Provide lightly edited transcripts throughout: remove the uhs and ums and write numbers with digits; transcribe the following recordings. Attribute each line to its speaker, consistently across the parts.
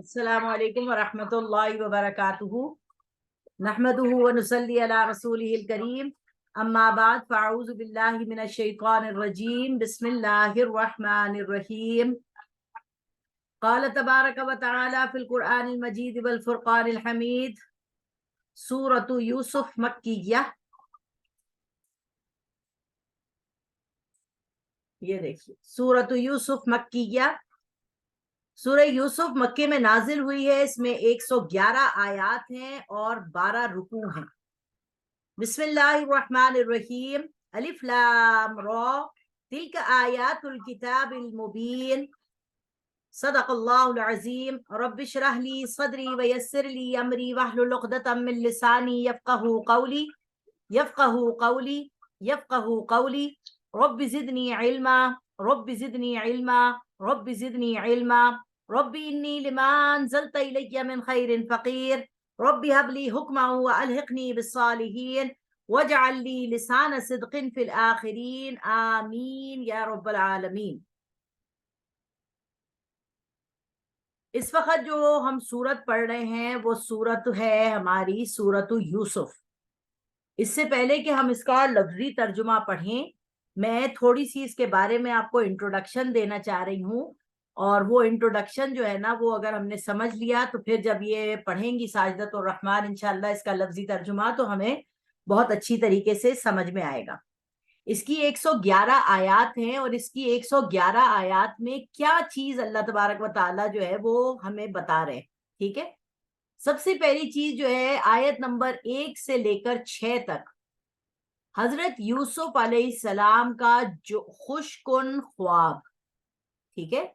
Speaker 1: السلام علیکم ورحمۃ اللہ وبرکاتہ نحمده ونصلی علی رسولہ الکریم اما بعد فاعوذ باللہ من الشیطان الرجیم بسم اللہ الرحمن الرحیم قال تبارک و تعالی فی القرآن المجید والفرقان الحمید سورۃ یوسف مکیہ. یہ دیکھیے سورۃ یوسف مکیہ. سورہ یوسف مکے میں نازل ہوئی ہے. اس میں 111 آیات ہیں اور 12 رکوع ہیں. بسم اللہ الرحمن الرحیم. الف لام را تلک آیات الکتاب المبین. صدق اللہ العظیم. رب اشرح لی صدری ویسر لی امری واحلل عقدۃ من لسانی یفقہوا قولی. رب زدنی علما رب زدنی علما رب زدنی علما رب انی لما انزلت الی من خیر فقیر. رب هب لی حکما والحقنی بالصالحین واجعل لی لسان صدق فی الآخرین آمین یا رب العالمین. اس وقت جو ہم سورت پڑھ رہے ہیں وہ سورت ہے ہماری سورت یوسف. اس سے پہلے کہ ہم اس کا لفظی ترجمہ پڑھیں میں تھوڑی سی اس کے بارے میں آپ کو انٹروڈکشن دینا چاہ رہی ہوں. اور وہ انٹروڈکشن جو ہے نا وہ اگر ہم نے سمجھ لیا تو پھر جب یہ پڑھیں گی ساجدت الرحمن انشاءاللہ اس کا لفظی ترجمہ تو ہمیں بہت اچھی طریقے سے سمجھ میں آئے گا. اس کی 111 آیات ہیں اور اس کی 111 آیات میں کیا چیز اللہ تبارک و تعالیٰ جو ہے وہ ہمیں بتا رہے ہیں. ٹھیک ہے. سب سے پہلی چیز جو ہے آیت نمبر 1 سے لے کر 6 تک حضرت یوسف علیہ السلام کا جو خوش کن خواب. ٹھیک ہے.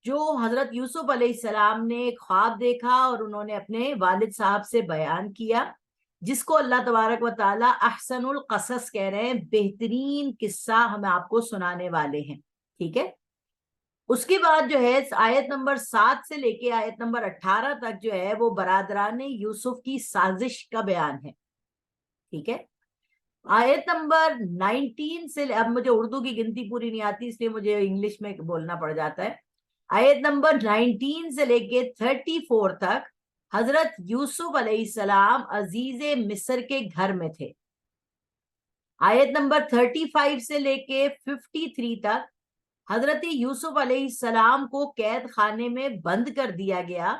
Speaker 1: جو حضرت یوسف علیہ السلام نے ایک خواب دیکھا اور انہوں نے اپنے والد صاحب سے بیان کیا جس کو اللہ تبارک و تعالیٰ احسن القصص کہہ رہے ہیں. بہترین قصہ ہم آپ کو سنانے والے ہیں. ٹھیک ہے. اس کے بعد جو ہے آیت نمبر 7 سے لے کے آیت نمبر 18 تک جو ہے وہ برادران یوسف کی سازش کا بیان ہے. ٹھیک ہے. آیت نمبر 19 سے اب مجھے اردو کی گنتی پوری نہیں آتی اس لیے مجھے انگلش میں بولنا پڑ جاتا ہے. آیت نمبر 19 سے لے کے 34 تک حضرت یوسف علیہ السلام عزیز مصر کے گھر میں تھے. آیت نمبر 35 سے لے کے 53 تک حضرت یوسف علیہ السلام کو قید خانے میں بند کر دیا گیا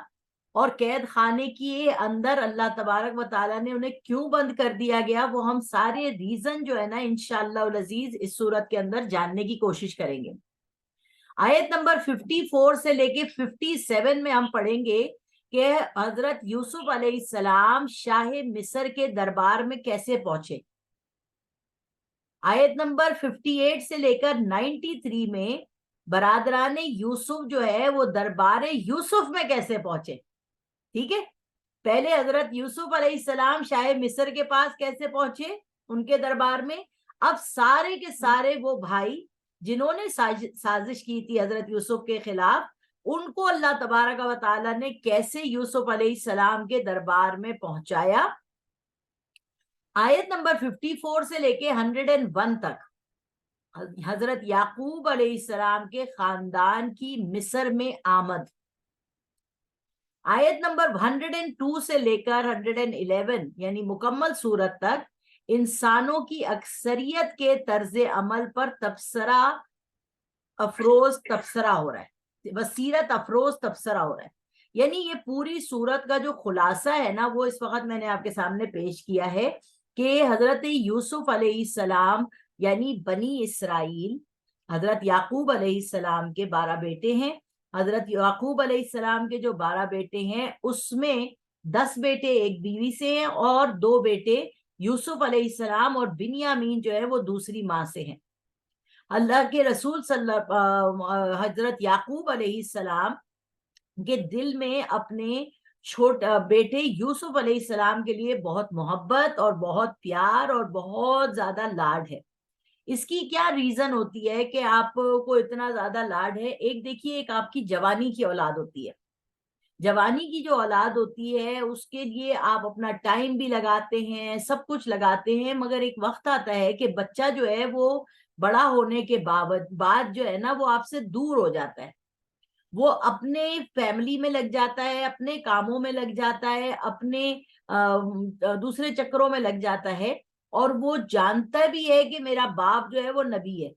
Speaker 1: اور قید خانے کے اندر اللہ تبارک و تعالیٰ نے انہیں کیوں بند کر دیا گیا وہ ہم سارے ریزن جو ہے نا انشاءاللہ العزیز اس صورت کے اندر جاننے کی کوشش کریں گے. آیت نمبر 54 سے لے کے 57 میں ہم پڑھیں گے کہ حضرت یوسف علیہ السلام شاہ مصر کے دربار میں کیسے پہنچے. آیت نمبر 58 سے لے کر 93 میں برادران یوسف جو ہے وہ دربار یوسف میں کیسے پہنچے. ٹھیک ہے. پہلے حضرت یوسف علیہ السلام شاہ مصر کے پاس کیسے پہنچے ان کے دربار میں. اب سارے کے سارے وہ بھائی جنہوں نے سازش کی تھی حضرت یوسف کے خلاف ان کو اللہ تبارک و تعالیٰ نے کیسے یوسف علیہ السلام کے دربار میں پہنچایا. آیت نمبر 54 سے لے کے 101 تک حضرت یعقوب علیہ السلام کے خاندان کی مصر میں آمد. آیت نمبر 102 سے لے کر 111 یعنی مکمل سورت تک انسانوں کی اکثریت کے طرز عمل پر تبصرہ افروز تبصرہ ہو رہا ہے. بصیرت افروز تبصرہ ہو رہا ہے. یعنی یہ پوری سورت کا جو خلاصہ ہے نا وہ اس وقت میں نے آپ کے سامنے پیش کیا ہے کہ حضرت یوسف علیہ السلام یعنی بنی اسرائیل حضرت یعقوب علیہ السلام کے 12 بیٹے ہیں. حضرت یعقوب علیہ السلام کے جو 12 بیٹے ہیں اس میں 10 بیٹے ایک بیوی سے ہیں اور 2 بیٹے یوسف علیہ السلام اور بنیامین جو ہے وہ دوسری ماں سے ہیں. اللہ کے رسول حضرت یعقوب علیہ السلام کے دل میں اپنے چھوٹا بیٹے یوسف علیہ السلام کے لیے بہت محبت اور بہت پیار اور بہت زیادہ لاڈ ہے. اس کی کیا ریزن ہوتی ہے کہ آپ کو اتنا زیادہ لاڈ ہے. ایک دیکھیے ایک آپ کی جوانی کی اولاد ہوتی ہے. جوانی کی جو اولاد ہوتی ہے اس کے لیے آپ اپنا ٹائم بھی لگاتے ہیں سب کچھ لگاتے ہیں مگر ایک وقت آتا ہے کہ بچہ جو ہے وہ بڑا ہونے کے بعد جو ہے نا وہ آپ سے دور ہو جاتا ہے. وہ اپنے فیملی میں لگ جاتا ہے، اپنے کاموں میں لگ جاتا ہے، اپنے دوسرے چکروں میں لگ جاتا ہے، اور وہ جانتا بھی ہے کہ میرا باپ جو ہے وہ نبی ہے،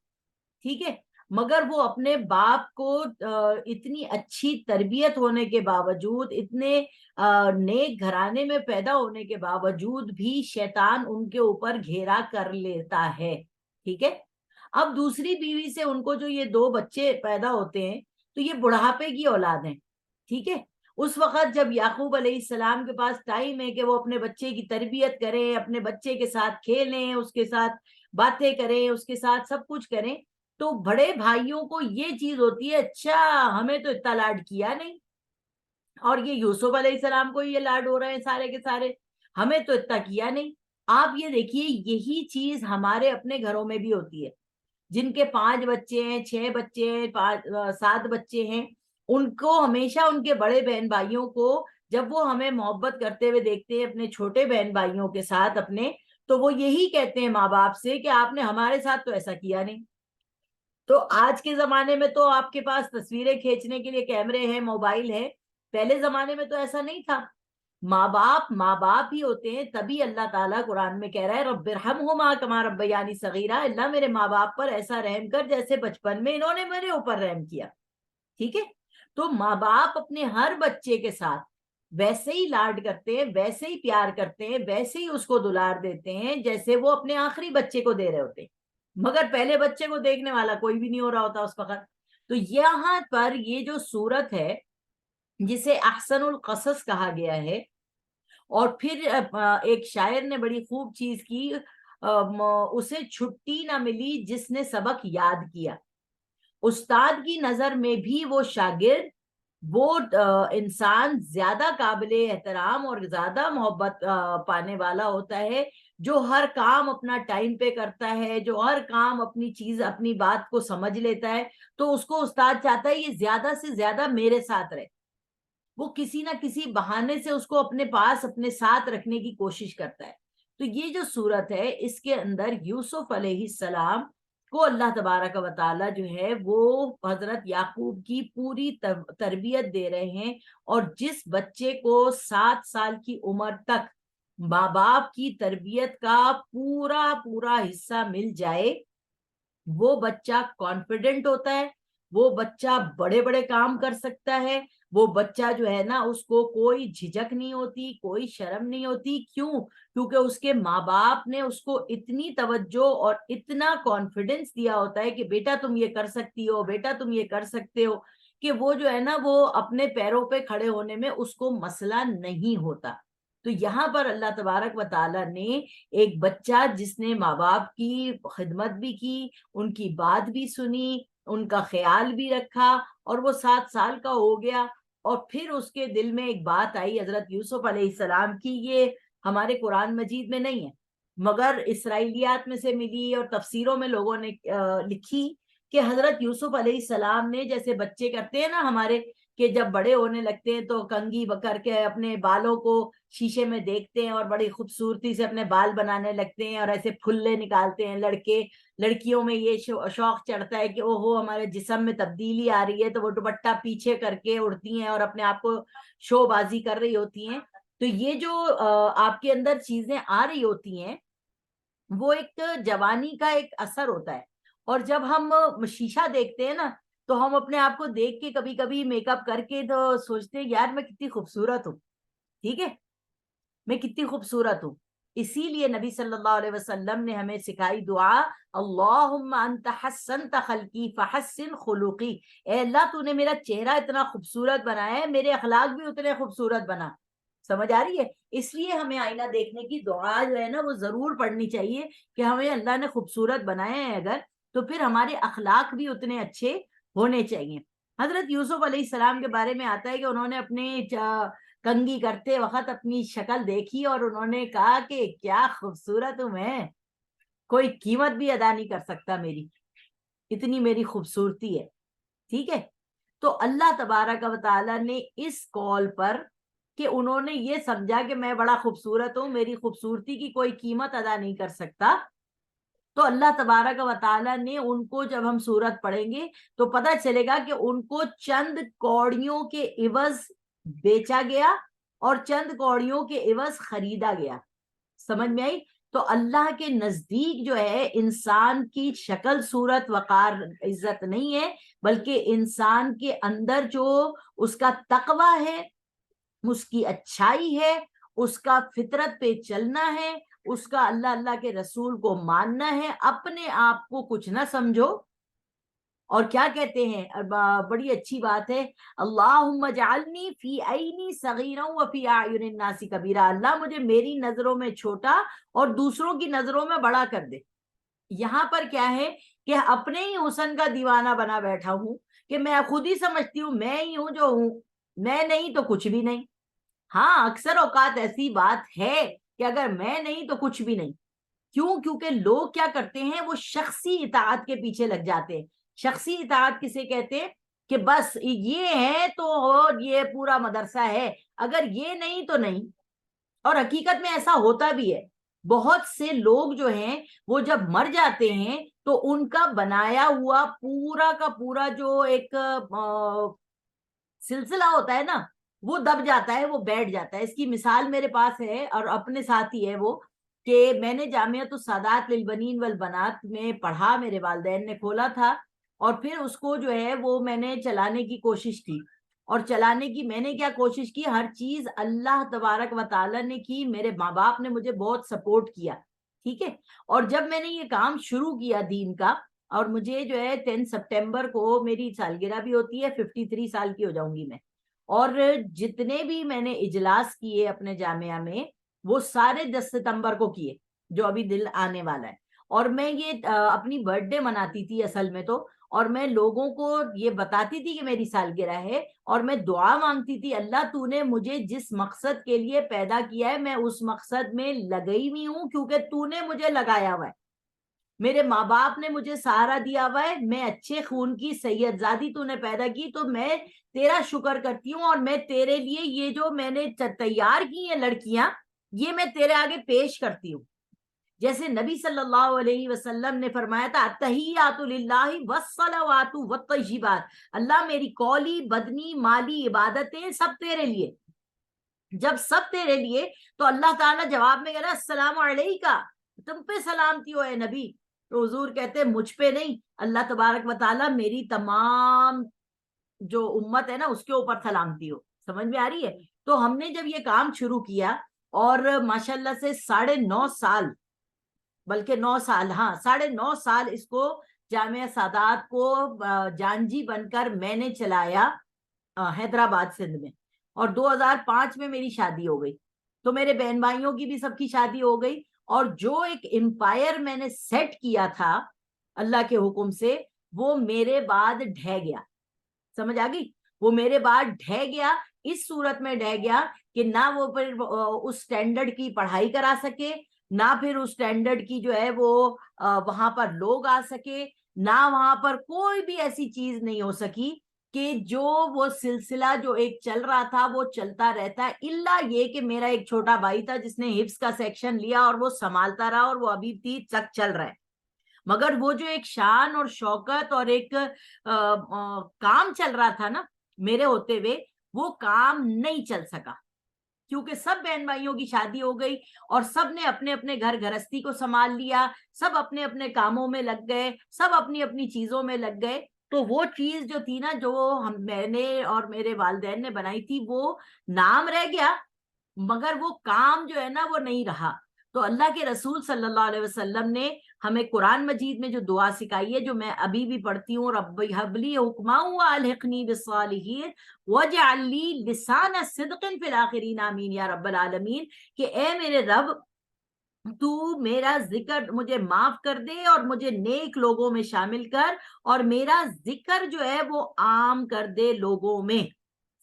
Speaker 1: ٹھیک ہے، مگر وہ اپنے باپ کو اتنی اچھی تربیت ہونے کے باوجود، اتنے نیک گھرانے میں پیدا ہونے کے باوجود بھی شیطان ان کے اوپر گھیرا کر لیتا ہے، ٹھیک ہے۔ اب دوسری بیوی سے ان کو جو یہ 2 بچے پیدا ہوتے ہیں تو یہ بڑھاپے کی اولاد ہیں، ٹھیک ہے۔ اس وقت جب یعقوب علیہ السلام کے پاس ٹائم ہے کہ وہ اپنے بچے کی تربیت کریں، اپنے بچے کے ساتھ کھیلیں، اس کے ساتھ باتیں کریں، اس کے ساتھ سب کچھ کریں، تو بڑے بھائیوں کو یہ چیز ہوتی ہے، اچھا ہمیں تو اتنا لاڈ کیا نہیں، اور یہ یوسف علیہ السلام کو یہ لاڈ ہو رہے ہیں سارے کے سارے، ہمیں تو اتنا کیا نہیں۔ آپ یہ دیکھیے یہی چیز ہمارے اپنے گھروں میں بھی ہوتی ہے، جن کے 5 بچے ہیں، 6 بچے ہیں، 7 بچے ہیں، ان کو ہمیشہ ان کے بڑے بہن بھائیوں کو جب وہ ہمیں محبت کرتے ہوئے دیکھتے ہیں اپنے چھوٹے بہن بھائیوں کے ساتھ اپنے، تو وہ یہی کہتے ہیں ماں باپ سے کہ آپ نے ہمارے ساتھ تو ایسا کیا نہیں۔ تو آج کے زمانے میں تو آپ کے پاس تصویریں کھینچنے کے لیے کیمرے ہیں، موبائل ہے، پہلے زمانے میں تو ایسا نہیں تھا۔ ماں باپ ہی ہوتے ہیں، تبھی اللہ تعالیٰ قرآن میں کہہ رہا ہے رب ارحمہما کما ربیانی صغیرہ، اللہ میرے ماں باپ پر ایسا رحم کر جیسے بچپن میں انہوں نے میرے اوپر رحم کیا، ٹھیک ہے۔ تو ماں باپ اپنے ہر بچے کے ساتھ ویسے ہی لاڈ کرتے ہیں، ویسے ہی پیار کرتے ہیں، ویسے ہی اس کو دلار دیتے ہیں جیسے وہ اپنے آخری بچے کو دے رہے ہوتے ہیں، مگر پہلے بچے کو دیکھنے والا کوئی بھی نہیں ہو رہا ہوتا اس وقت۔ تو یہاں پر یہ جو صورت ہے جسے احسن القصص کہا گیا ہے، اور پھر ایک شاعر نے بڑی خوب چیز کی، اسے چھٹی نہ ملی جس نے سبق یاد کیا، استاد کی نظر میں بھی وہ شاگرد، وہ انسان زیادہ قابل احترام اور زیادہ محبت پانے والا ہوتا ہے جو ہر کام اپنا ٹائم پہ کرتا ہے، جو ہر کام اپنی چیز اپنی بات کو سمجھ لیتا ہے، تو اس کو استاد چاہتا ہے یہ زیادہ سے زیادہ میرے ساتھ رہے، وہ کسی نہ کسی بہانے سے اس کو اپنے پاس اپنے ساتھ رکھنے کی کوشش کرتا ہے۔ تو یہ جو صورت ہے اس کے اندر یوسف علیہ السلام کو اللہ تبارک و تعالی جو ہے وہ حضرت یعقوب کی پوری تربیت دے رہے ہیں، اور جس بچے کو 7 سال کی عمر تک ماں باپ کی تربیت کا پورا پورا حصہ مل جائے، وہ بچہ کانفیڈنٹ ہوتا ہے، وہ بچہ بڑے بڑے کام کر سکتا ہے، وہ بچہ جو ہے نا اس کو کوئی جھجک نہیں ہوتی، کوئی شرم نہیں ہوتی، کیوں؟ کیونکہ اس کے ماں باپ نے اس کو اتنی توجہ اور اتنا کانفیڈنس دیا ہوتا ہے کہ بیٹا تم یہ کر سکتی ہو، بیٹا تم یہ کر سکتے ہو، کہ وہ جو ہے نا وہ اپنے پیروں پہ کھڑے ہونے میں اس کو مسئلہ نہیں ہوتا۔ تو یہاں پر اللہ تبارک و تعالیٰ نے ایک بچہ جس نے ماں باپ کی خدمت بھی کی، ان کی بات بھی سنی، ان کا خیال بھی رکھا، اور وہ 7 سال کا ہو گیا، اور پھر اس کے دل میں ایک بات آئی حضرت یوسف علیہ السلام کی، یہ ہمارے قرآن مجید میں نہیں ہے مگر اسرائیلیات میں سے ملی اور تفسیروں میں لوگوں نے لکھی، کہ حضرت یوسف علیہ السلام نے جیسے بچے کرتے ہیں نا ہمارے، کہ جب بڑے ہونے لگتے ہیں تو کنگھی کر کے اپنے بالوں کو شیشے میں دیکھتے ہیں اور بڑی خوبصورتی سے اپنے بال بنانے لگتے ہیں اور ایسے پھلے نکالتے ہیں لڑکے، لڑکیوں میں یہ شوق چڑھتا ہے کہ او ہو ہمارے جسم میں تبدیلی آ رہی ہے، تو وہ دوپٹہ پیچھے کر کے اڑتی ہیں اور اپنے آپ کو شو بازی کر رہی ہوتی ہیں۔ تو یہ جو آپ کے اندر چیزیں آ رہی ہوتی ہیں وہ ایک جوانی کا ایک اثر ہوتا ہے، اور جب ہم شیشہ دیکھتے ہیں نا تو ہم اپنے آپ کو دیکھ کے کبھی کبھی میک اپ کر کے تو سوچتے ہیں یار میں کتنی خوبصورت ہوں، ٹھیک ہے، میں کتنی خوبصورت ہوں۔ اسی لیے نبی صلی اللہ علیہ وسلم نے ہمیں سکھائی دعا، اللہم انت حسنت خلقی فحسن خلقی، اے اللہ تو نے میرا چہرہ اتنا خوبصورت بنایا ہے، میرے اخلاق بھی اتنے خوبصورت بنا۔ سمجھ آ رہی ہے؟ اس لیے ہمیں آئینہ دیکھنے کی دعا جو ہے نا وہ ضرور پڑھنی چاہیے کہ ہمیں اللہ نے خوبصورت بنایا ہے اگر، تو پھر ہمارے اخلاق بھی اتنے اچھے ہونے چاہیے۔ حضرت یوسف علیہ السلام کے بارے میں آتا ہے کہ انہوں نے اپنے کنگھی کرتے وقت اپنی شکل دیکھی اور انہوں نے کہا کہ کیا خوبصورت ہوں میں، کوئی قیمت بھی ادا نہیں کر سکتا میری، اتنی میری خوبصورتی ہے، ٹھیک ہے۔ تو اللہ تبارک و تعالیٰ نے اس کال پر کہ انہوں نے یہ سمجھا کہ میں بڑا خوبصورت ہوں، میری خوبصورتی کی کوئی قیمت ادا نہیں کر سکتا، تو اللہ تبارک و تعالیٰ نے ان کو جب ہم سورت پڑھیں گے تو پتہ چلے گا کہ ان کو چند کوڑیوں کے عوض بیچا گیا اور چند کوڑیوں کے عوض خریدا گیا. سمجھ میں آئی؟ تو اللہ کے نزدیک جو ہے انسان کی شکل صورت وقار عزت نہیں ہے، بلکہ انسان کے اندر جو اس کا تقوی ہے، اس کی اچھائی ہے، اس کا فطرت پہ چلنا ہے، اس کا اللہ اللہ کے رسول کو ماننا ہے. اپنے آپ کو کچھ نہ سمجھو. اور کیا کہتے ہیں، بڑی اچھی بات ہے، اللہم اجعلنی فی عینی صغیرا وفی اعین الناس کبیرا، اللہ مجھے میری نظروں میں چھوٹا اور دوسروں کی نظروں میں بڑا کر دے. یہاں پر کیا ہے کہ اپنے ہی حسن کا دیوانہ بنا بیٹھا ہوں کہ میں خود ہی سمجھتی ہوں میں ہی ہوں جو ہوں، میں نہیں تو کچھ بھی نہیں. ہاں اکثر اوقات ایسی بات ہے کہ اگر میں نہیں تو کچھ بھی نہیں. کیوں؟ کیونکہ لوگ کیا کرتے ہیں، وہ شخصی اطاعت کے پیچھے لگ جاتے ہیں. شخصی اطاعت کسے کہتے ہیں کہ بس یہ ہے تو یہ پورا مدرسہ ہے، اگر یہ نہیں تو نہیں. اور حقیقت میں ایسا ہوتا بھی ہے. بہت سے لوگ جو ہیں وہ جب مر جاتے ہیں تو ان کا بنایا ہوا پورا کا پورا جو ایک سلسلہ ہوتا ہے نا، وہ دب جاتا ہے، وہ بیٹھ جاتا ہے. اس کی مثال میرے پاس ہے اور اپنے ساتھ ہی ہے وہ، کہ میں نے جامعۃ السادات للبنین والبنات میں پڑھا، میرے والدین نے کھولا تھا، اور پھر اس کو جو ہے وہ میں نے چلانے کی کوشش کی. اور چلانے کی میں نے کیا کوشش کی، ہر چیز اللہ تبارک و تعالیٰ نے کی، میرے ماں باپ نے مجھے بہت سپورٹ کیا. ٹھیک ہے. اور جب میں نے یہ کام شروع کیا دین کا، اور مجھے جو ہے 10 سپٹمبر کو میری سالگرہ بھی ہوتی ہے، 53 سال کی ہو جاؤں گی میں. اور جتنے بھی میں نے اجلاس کیے اپنے جامعہ میں وہ سارے 10 ستمبر کو کیے، جو ابھی دل آنے والا ہے. اور میں یہ اپنی برتھ ڈے مناتی تھی اصل میں تو، اور میں لوگوں کو یہ بتاتی تھی کہ میری سالگرہ ہے، اور میں دعا مانگتی تھی، اللہ تو نے مجھے جس مقصد کے لیے پیدا کیا ہے میں اس مقصد میں لگئی ہوئی ہوں، کیونکہ تو نے مجھے لگایا ہوا ہے، میرے ماں باپ نے مجھے سہارا دیا ہوا ہے، میں اچھے خون کی سید زادی تو نے پیدا کی، تو میں تیرا شکر کرتی ہوں. اور میں تیرے لیے یہ جو میں نے تیار کی ہیں لڑکیاں، یہ میں تیرے آگے پیش کرتی ہوں. جیسے نبی صلی اللہ علیہ وسلم نے فرمایا تھا، التحیات للہ والصلوات والطیبات، اللہ میری قولی بدنی مالی عبادتیں سب تیرے لیے. جب سب تیرے لیے تو اللہ تعالیٰ جواب میں کہہ رہا السلام علیکہ، تم پہ سلامتی ہو اے نبی. تو حضور کہتے ہیں مجھ پہ نہیں، اللہ تبارک و تعالیٰ میری تمام جو امت ہے نا اس کے اوپر سلامتی ہو. سمجھ میں آ رہی ہے؟ تو ہم نے جب یہ کام شروع کیا، اور ماشاءاللہ سے 9.5 سال، بلکہ 9 سال، ہاں 9.5 سال اس کو جامعہ سادات کو جانجی بن کر میں نے چلایا حیدرآباد سندھ میں. اور 2005 میں میری شادی ہو گئی، تو میرے بہن بھائیوں کی بھی سب کی شادی ہو گئی. اور جو ایک امپائر میں نے سیٹ کیا تھا اللہ کے حکم سے، وہ میرے بعد ڈھہ گیا. سمجھ آ گئی؟ وہ میرے بعد ڈھہ گیا، اس صورت میں ڈھہ گیا کہ نہ وہ پھر اس سٹینڈرڈ کی پڑھائی کرا سکے، نہ پھر اس سٹینڈرڈ کی جو ہے وہ وہاں پر لوگ آ سکے، نہ وہاں پر کوئی بھی ایسی چیز نہیں ہو سکی کہ جو وہ سلسلہ جو ایک چل رہا تھا وہ چلتا رہتا ہے. الا یہ کہ میرا ایک چھوٹا بھائی تھا جس نے حفظ کا سیکشن لیا اور وہ سنبھالتا رہا، اور وہ ابھی بھی تک چل رہا ہے. مگر وہ جو ایک شان اور شوکت اور ایک کام چل رہا تھا نا میرے ہوتے ہوئے، وہ کام نہیں چل سکا، کیونکہ سب بہن بھائیوں کی شادی ہو گئی اور سب نے اپنے اپنے گھر گھرستی کو سنبھال لیا، سب اپنے اپنے کاموں میں لگ گئے، سب اپنی اپنی چیزوں میں لگ گئے. تو وہ چیز جو تھی نا، جو میں نے اور میرے والدین نے بنائی تھی، وہ نام رہ گیا مگر وہ کام جو ہے نا وہ نہیں رہا. تو اللہ کے رسول صلی اللہ علیہ وسلم نے ہمیں قرآن مجید میں جو دعا سکھائی ہے، جو میں ابھی بھی پڑھتی ہوں، رب ہب لی حکما والحقنی بالصالحین واجعل لی لسان صدق فی الاخرین آمین یا رب العالمین، کہ اے میرے رب تو میرا ذکر مجھے معاف کر دے اور مجھے نیک لوگوں میں شامل کر، اور میرا ذکر جو ہے وہ عام کر دے لوگوں میں.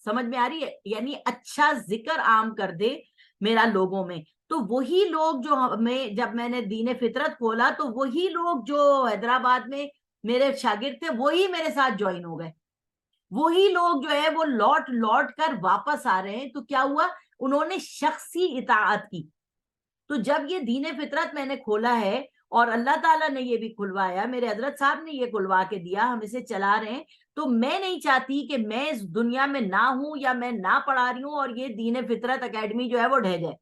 Speaker 1: سمجھ میں آ رہی ہے؟ یعنی اچھا ذکر عام کر دے میرا لوگوں میں. تو وہی لوگ جو ہمیں، جب میں نے دین فطرت کھولا تو وہی لوگ جو حیدرآباد میں میرے شاگرد تھے وہی میرے ساتھ جوائن ہو گئے. وہی لوگ جو ہے وہ لوٹ لوٹ کر واپس آ رہے ہیں. تو کیا ہوا؟ انہوں نے شخصی اطاعت کی. تو جب یہ دین فطرت میں نے کھولا ہے اور اللہ تعالیٰ نے یہ بھی کھلوایا, میرے حضرت صاحب نے یہ کھلوا کے دیا, ہم اسے چلا رہے ہیں. تو میں نہیں چاہتی کہ میں اس دنیا میں نہ ہوں یا میں نہ پڑھا رہی ہوں اور یہ دین فطرت اکیڈمی جو ہے وہ ڈھہ جائے.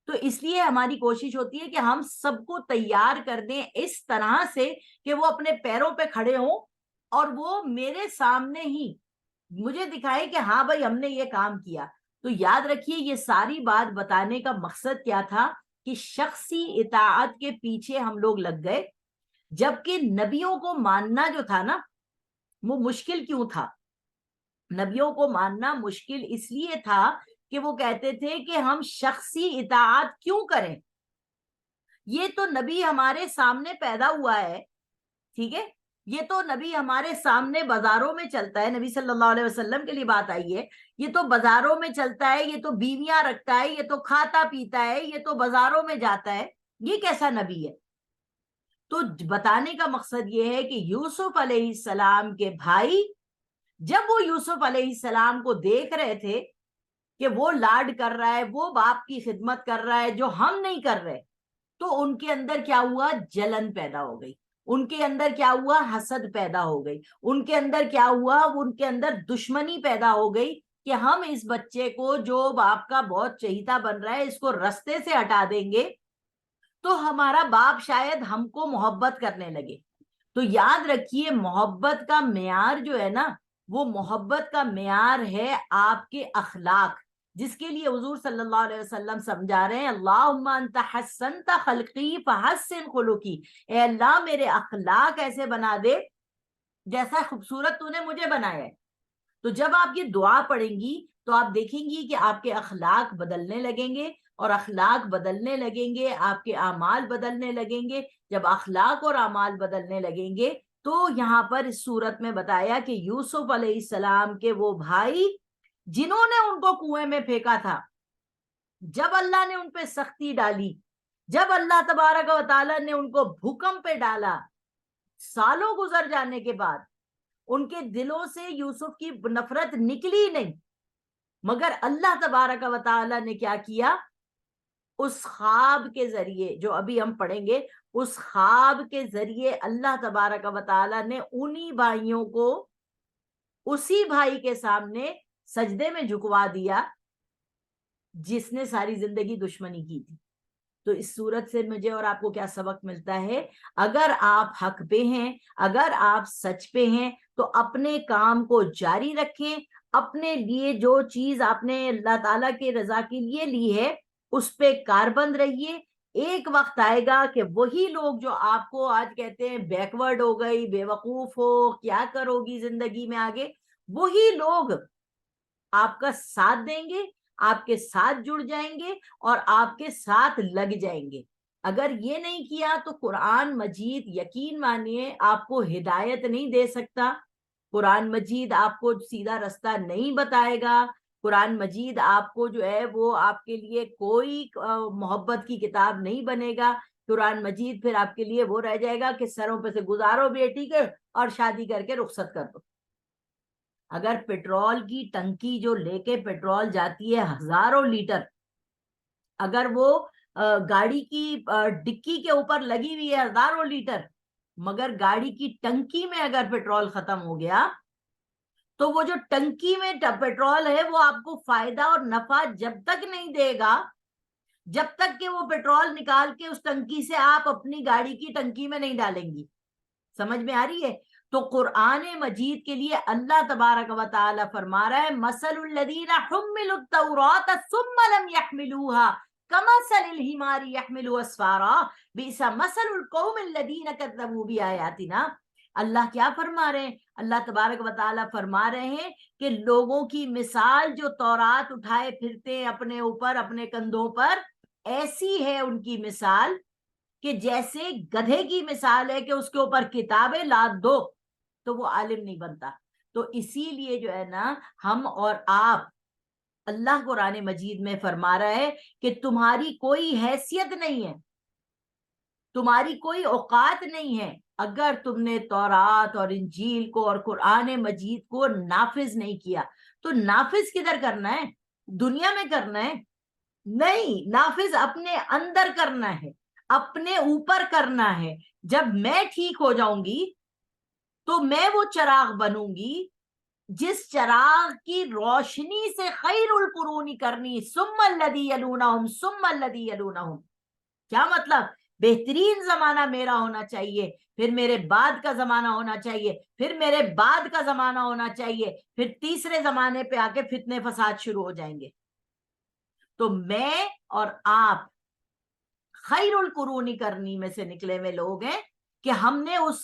Speaker 1: تو اس لیے ہماری کوشش ہوتی ہے کہ ہم سب کو تیار کر دیں اس طرح سے کہ وہ اپنے پیروں پہ کھڑے ہوں اور وہ میرے سامنے ہی مجھے دکھائے کہ ہاں بھائی ہم نے یہ کام کیا. تو یاد رکھیے یہ ساری بات بتانے کا مقصد کیا تھا کہ شخصی اطاعت کے پیچھے ہم لوگ لگ گئے, جبکہ نبیوں کو ماننا جو تھا نا وہ مشکل کیوں تھا؟ نبیوں کو ماننا مشکل اس لیے تھا کہ وہ کہتے تھے کہ ہم شخصی اطاعت کیوں کریں, یہ تو نبی ہمارے سامنے پیدا ہوا ہے, ٹھیک ہے, یہ تو نبی ہمارے سامنے بازاروں میں چلتا ہے, نبی صلی اللہ علیہ وسلم کے لیے بات آئی ہے, یہ تو بازاروں میں چلتا ہے, یہ تو بیویاں رکھتا ہے, یہ تو کھاتا پیتا ہے, یہ تو بازاروں میں جاتا ہے, یہ کیسا نبی ہے؟ تو بتانے کا مقصد یہ ہے کہ یوسف علیہ السلام کے بھائی جب وہ یوسف علیہ السلام کو دیکھ رہے تھے کہ وہ لاڈ کر رہا ہے, وہ باپ کی خدمت کر رہا ہے جو ہم نہیں کر رہے, تو ان کے اندر کیا ہوا؟ جلن پیدا ہو گئی, ان کے اندر کیا ہوا؟ حسد پیدا ہو گئی, ان کے اندر کیا ہوا؟ ان کے اندر دشمنی پیدا ہو گئی کہ ہم اس بچے کو جو باپ کا بہت چہیتا بن رہا ہے اس کو رستے سے ہٹا دیں گے تو ہمارا باپ شاید ہم کو محبت کرنے لگے. تو یاد رکھیے محبت کا معیار جو ہے نا وہ محبت کا معیار ہے آپ کے اخلاق, جس کے لیے حضور صلی اللہ علیہ وسلم سمجھا رہے ہیں اللہم انت حسنت خلقی فحسن خلقی, اے اللہ میرے اخلاق ایسے بنا دے جیسا خوبصورت تو نے مجھے بنایا ہے. تو جب آپ یہ دعا پڑھیں گی تو آپ دیکھیں گی کہ آپ کے اخلاق بدلنے لگیں گے, اور اخلاق بدلنے لگیں گے آپ کے اعمال بدلنے لگیں گے. جب اخلاق اور اعمال بدلنے لگیں گے تو یہاں پر اس صورت میں بتایا کہ یوسف علیہ السلام کے وہ بھائی جنہوں نے ان کو کنویں میں پھینکا تھا, جب اللہ نے ان پہ سختی ڈالی, جب اللہ تبارک و تعالیٰ نے ان کو بھوکمپ پہ ڈالا, سالوں گزر جانے کے بعد ان کے دلوں سے یوسف کی نفرت نکلی نہیں, مگر اللہ تبارک و تعالیٰ نے کیا کیا؟ اس خواب کے ذریعے جو ابھی ہم پڑھیں گے, اس خواب کے ذریعے اللہ تبارک و تعالیٰ نے انہی بھائیوں کو اسی بھائی کے سامنے سجدے میں جھکوا دیا جس نے ساری زندگی دشمنی کی تھی. تو اس صورت سے مجھے اور آپ کو کیا سبق ملتا ہے؟ اگر آپ حق پہ ہیں, اگر آپ سچ پہ ہیں تو اپنے کام کو جاری رکھیں, اپنے لیے جو چیز آپ نے اللہ تعالیٰ کی رضا کے لیے لی ہے اس پہ کاربند رہیے. ایک وقت آئے گا کہ وہی لوگ جو آپ کو آج کہتے ہیں بیکورڈ ہو گئی, بے وقوف ہو, کیا کرو گی زندگی میں آگے, وہی لوگ آپ کا ساتھ دیں گے, آپ کے ساتھ جڑ جائیں گے اور آپ کے ساتھ لگ جائیں گے. اگر یہ نہیں کیا تو قرآن مجید یقین مانیے آپ کو ہدایت نہیں دے سکتا, قرآن مجید آپ کو سیدھا رستہ نہیں بتائے گا, قرآن مجید آپ کو جو ہے وہ آپ کے لیے کوئی محبت کی کتاب نہیں بنے گا. قرآن مجید پھر آپ کے لیے وہ رہ جائے گا کہ سروں پہ سے گزارو بیٹی کے اور شادی کر کے رخصت کر دو. اگر پیٹرول کی ٹنکی جو لے کے پیٹرول جاتی ہے 1000 لیٹر, اگر وہ گاڑی کی ڈکی کے اوپر لگی ہوئی ہے 1000 لیٹر, مگر گاڑی کی ٹنکی میں اگر پیٹرول ختم ہو گیا تو وہ جو ٹنکی میں پیٹرول ہے وہ آپ کو فائدہ اور نفع جب تک نہیں دے گا جب تک کہ وہ پیٹرول نکال کے اس ٹنکی سے آپ اپنی گاڑی کی ٹنکی میں نہیں ڈالیں گی. سمجھ میں آ رہی ہے؟ تو قرآن مجید کے لیے اللہ تبارک و تعالی فرما رہا ہے مثل الذین حملوا التوراۃ ثم لم يحملوها كمثل الحمار يحمل اسفارا بئس مثل القوم الذین كذبوا بآیاتنا. اللہ کیا فرما رہے ہیں؟ اللہ تبارک و تعالی فرما رہے ہیں کہ لوگوں کی مثال جو تورات اٹھائے پھرتے ہیں اپنے اوپر, اپنے کندھوں پر, ایسی ہے ان کی مثال کہ جیسے گدھے کی مثال ہے کہ اس کے اوپر کتابیں لاد دو تو وہ عالم نہیں بنتا. تو اسی لیے جو ہے نا ہم اور آپ, اللہ قرآن مجید میں فرما رہا ہے کہ تمہاری کوئی حیثیت نہیں ہے, تمہاری کوئی اوقات نہیں ہے اگر تم نے تورات اور انجیل کو اور قرآن مجید کو نافذ نہیں کیا. تو نافذ کدھر کرنا ہے؟ دنیا میں کرنا ہے؟ نہیں, نافذ اپنے اندر کرنا ہے, اپنے اوپر کرنا ہے. جب میں ٹھیک ہو جاؤں گی تو میں وہ چراغ بنوں گی جس چراغ کی روشنی سے خیر القرون کرنی ثم الذی یلونہم ثم الذی یلونہم. کیا مطلب؟ بہترین زمانہ میرا ہونا چاہیے، پھر میرے بعد کا زمانہ ہونا چاہیے، پھر میرے بعد کا زمانہ ہونا چاہیے، پھر تیسرے زمانے پہ آ کے فتنے فساد شروع ہو جائیں گے. تو میں اور آپ خیر القرونی کرنی میں سے نکلے ہوئے لوگ ہیں کہ ہم نے اس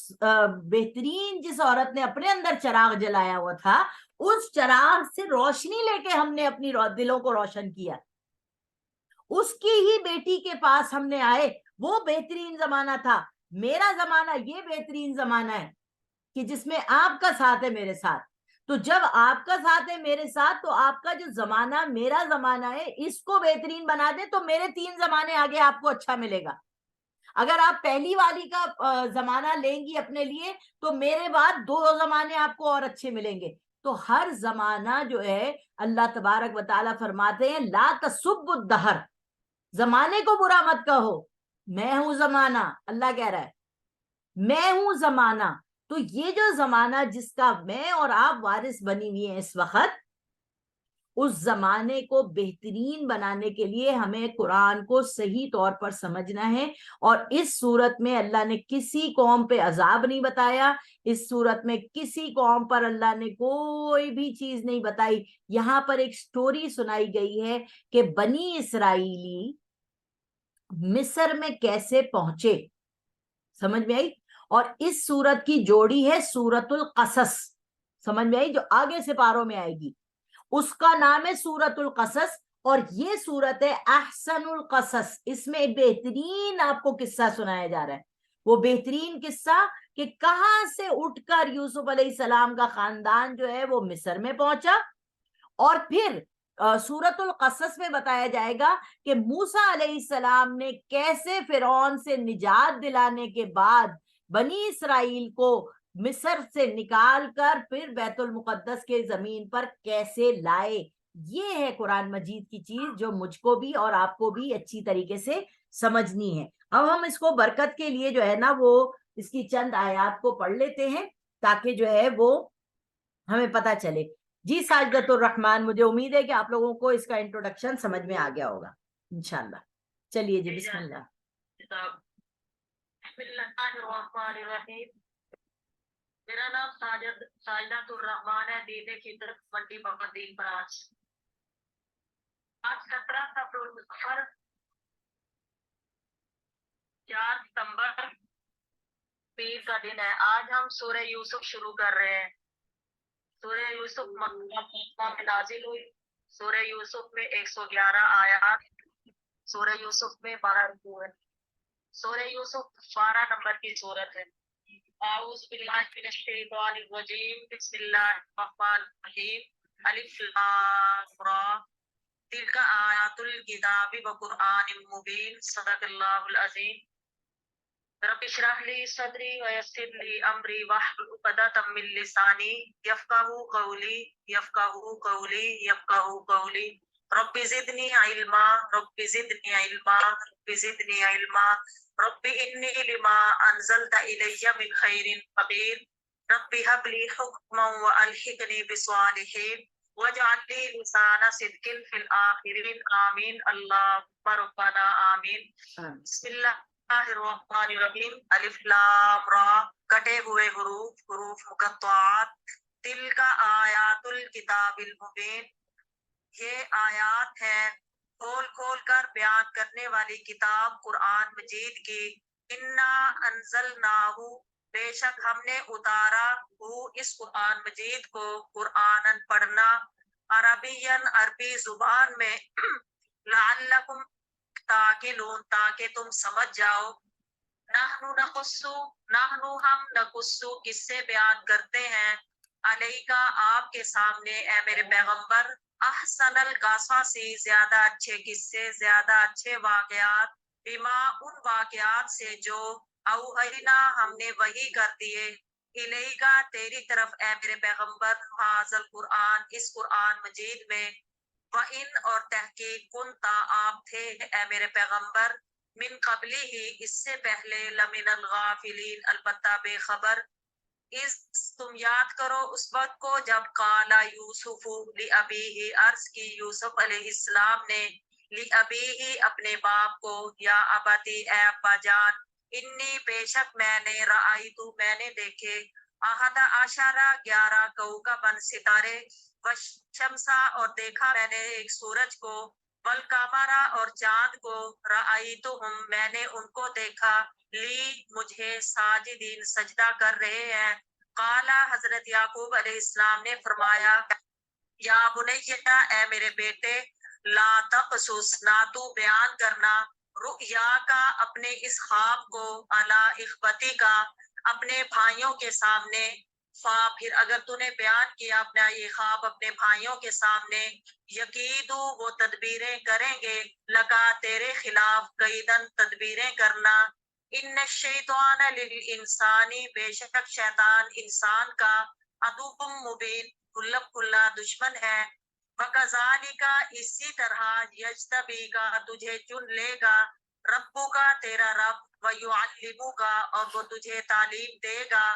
Speaker 1: بہترین جس عورت نے اپنے اندر چراغ جلایا ہوا تھا اس چراغ سے روشنی لے کے ہم نے اپنی دلوں کو روشن کیا. اس کی ہی بیٹی کے پاس ہم نے آئے، وہ بہترین زمانہ تھا. میرا زمانہ یہ بہترین زمانہ ہے کہ جس میں آپ کا ساتھ ہے میرے ساتھ. تو جب آپ کا ساتھ ہے میرے ساتھ تو آپ کا جو زمانہ میرا زمانہ ہے اس کو بہترین بنا دے تو میرے 3 زمانے آگے آپ کو اچھا ملے گا. اگر آپ پہلی والی کا زمانہ لیں گی اپنے لیے تو میرے بعد 2 زمانے آپ کو اور اچھے ملیں گے. تو ہر زمانہ جو ہے اللہ تبارک و تعالیٰ فرماتے ہیں لا تسب الدہر، زمانے کو برا مت کہو، میں ہوں زمانہ. اللہ کہہ رہا ہے میں ہوں زمانہ. تو یہ جو زمانہ جس کا میں اور آپ وارث بنی ہوئی ہیں اس وقت، اس زمانے کو بہترین بنانے کے لیے ہمیں قرآن کو صحیح طور پر سمجھنا ہے. اور اس صورت میں اللہ نے کسی قوم پہ عذاب نہیں بتایا، اس صورت میں کسی قوم پر اللہ نے کوئی بھی چیز نہیں بتائی. یہاں پر ایک سٹوری سنائی گئی ہے کہ بنی اسرائیلی مصر میں کیسے پہنچے، سمجھ میں آئی. اور اس سورت کی جوڑی ہے سورت القصص، سمجھ میں آئی، جو آگے سے پاروں میں آئے گی. اس کا نام ہے سورت القصص اور یہ سورت ہے احسن القصص. اس میں بہترین آپ کو قصہ سنایا جا رہا ہے. وہ بہترین قصہ کہ کہاں سے اٹھ کر یوسف علیہ السلام کا خاندان جو ہے وہ مصر میں پہنچا. اور پھر سورت القصص میں بتایا جائے گا کہ موسیٰ علیہ السلام نے کیسے فرعون سے نجات دلانے کے بعد بنی اسرائیل کو مصر سے نکال کر پھر بیت المقدس کے زمین پر کیسے لائے. یہ ہے قرآن مجید کی چیز جو مجھ کو بھی اور آپ کو بھی اچھی طریقے سے سمجھنی ہے. اب ہم اس کو برکت کے لیے جو ہے نا وہ اس کی چند آیات کو پڑھ لیتے ہیں تاکہ جو ہے وہ ہمیں پتہ چلے. جی ساجدۃ الرحمان، مجھے امید ہے کہ آپ لوگوں کو اس کا انٹروڈکشن سمجھ میں آ گیا ہوگا انشاءاللہ. چلیے جی بسم اللہ.
Speaker 2: بسم اللہ الرحمن الرحیم. میرا نام ساجدۃ الرحمان ہے، دین فطرت منڈی محمدین براج. آج 17 ستمبر 4 ستمبر پیر کا دن ہے. آج ہم سورہ یوسف شروع کر رہے ہیں. سورہ یوسف مکہ میں نازل ہوئی. سورہ یوسف میں 111 آیات، سورہ یوسف میں 12 رکوع ہے. سورہ یوسف 12 نمبر کی سورت ہے. اعوذ باللہ من الشیطان الرجیم، بسم اللہ الرحمن الرحیم. الف لام را تلک آیات الکتاب وقرآن مبین. صدق اللہ العظیم. رب اشرح لی صدری ویسر لی امری واحلل عقدۃ من لسانی یفقہوا قولی یفقہوا قولی یفقہوا قولی. رب زدنی علما رب زدنی علما رب زدنی علما. رب انی لما انزلت الی من خیر فقیر. رب هب لی حکما والحقنی بالصالحین واجعل لی لسان صدق فی الآخرین. آمین اللہم ربنا آمین. بسم اللہ الرحمن الرحیم. الف لام را کٹے ہوئے حروف، حروف مقطعات. تلک آیات الکتاب المبین، یہ آیات ہے کھول کھول کر بیان کرنے والی کتاب قرآن مجید کی. انا انزلناہ، بے شک ہم نے اتارا ہو اس قرآن مجید کو، قرآن پڑھنا، عربین عربی زبان میں، لعلکم تاکلون تاکہ تم سمجھ جاؤ. نحنو نقصو، نحنو ہم نقصو کس سے بیان کرتے ہیں، علیکا آپ کے سامنے اے میرے پیغمبر، احسن القصص زیادہ اچھے قصے، زیادہ اچھے واقعات، بما ان واقعات سے جو اوحینا ہم نے وحی کر دیے، الیکا تیری طرف اے میرے پیغمبر، حاضر قرآن اس قرآن مجید میں، وَإِن اور تحقیق کنتا آپ تھے اے میرے پیغمبر، من قبلی ہی اس سے پہلے لمن الغافلین البتہ بے خبر اس تم یاد کرو اس وقت کو جب قالا یوسف لأبیہ عرض کی یوسف علیہ السلام نے لأبیہ اپنے باپ کو یا ابتی اے ابا جان انی بے شک میں نے رأیتو میں نے دیکھے احد عشرہ 11 کوکبن ستارے وشمسا اور دیکھا میں نے ایک سورج کو والقمرا اور چاند کو رأیتہم میں نے ان کو دیکھا لی مجھے ساجدین سجدہ کر رہے ہیں قالا حضرت یعقوب علیہ السلام نے فرمایا یا بنیہ اے میرے بیٹے لا تقصص نہ تو بیان کرنا رؤیا کا اپنے اس خواب کو علی اخوتی کا اپنے بھائیوں کے سامنے فا پھر اگر تو نے بیان کیا اپنا یہ خواب اپنے بھائیوں کے سامنے یقیدو وہ تدبیریں کریں گے لگا تیرے خلاف قیدن تدبیریں کرنا ان الشیطان للانسانی بے شک شیطان انسان کا عدو مبین کلب کلا دشمن ہے وَكَذَلِكَ اسی طرح یجتبیکا تجھے چن لے گا ربو کا تیرا رب وَيُعَلِّمُكَ اور وہ تجھے تعلیم دے گا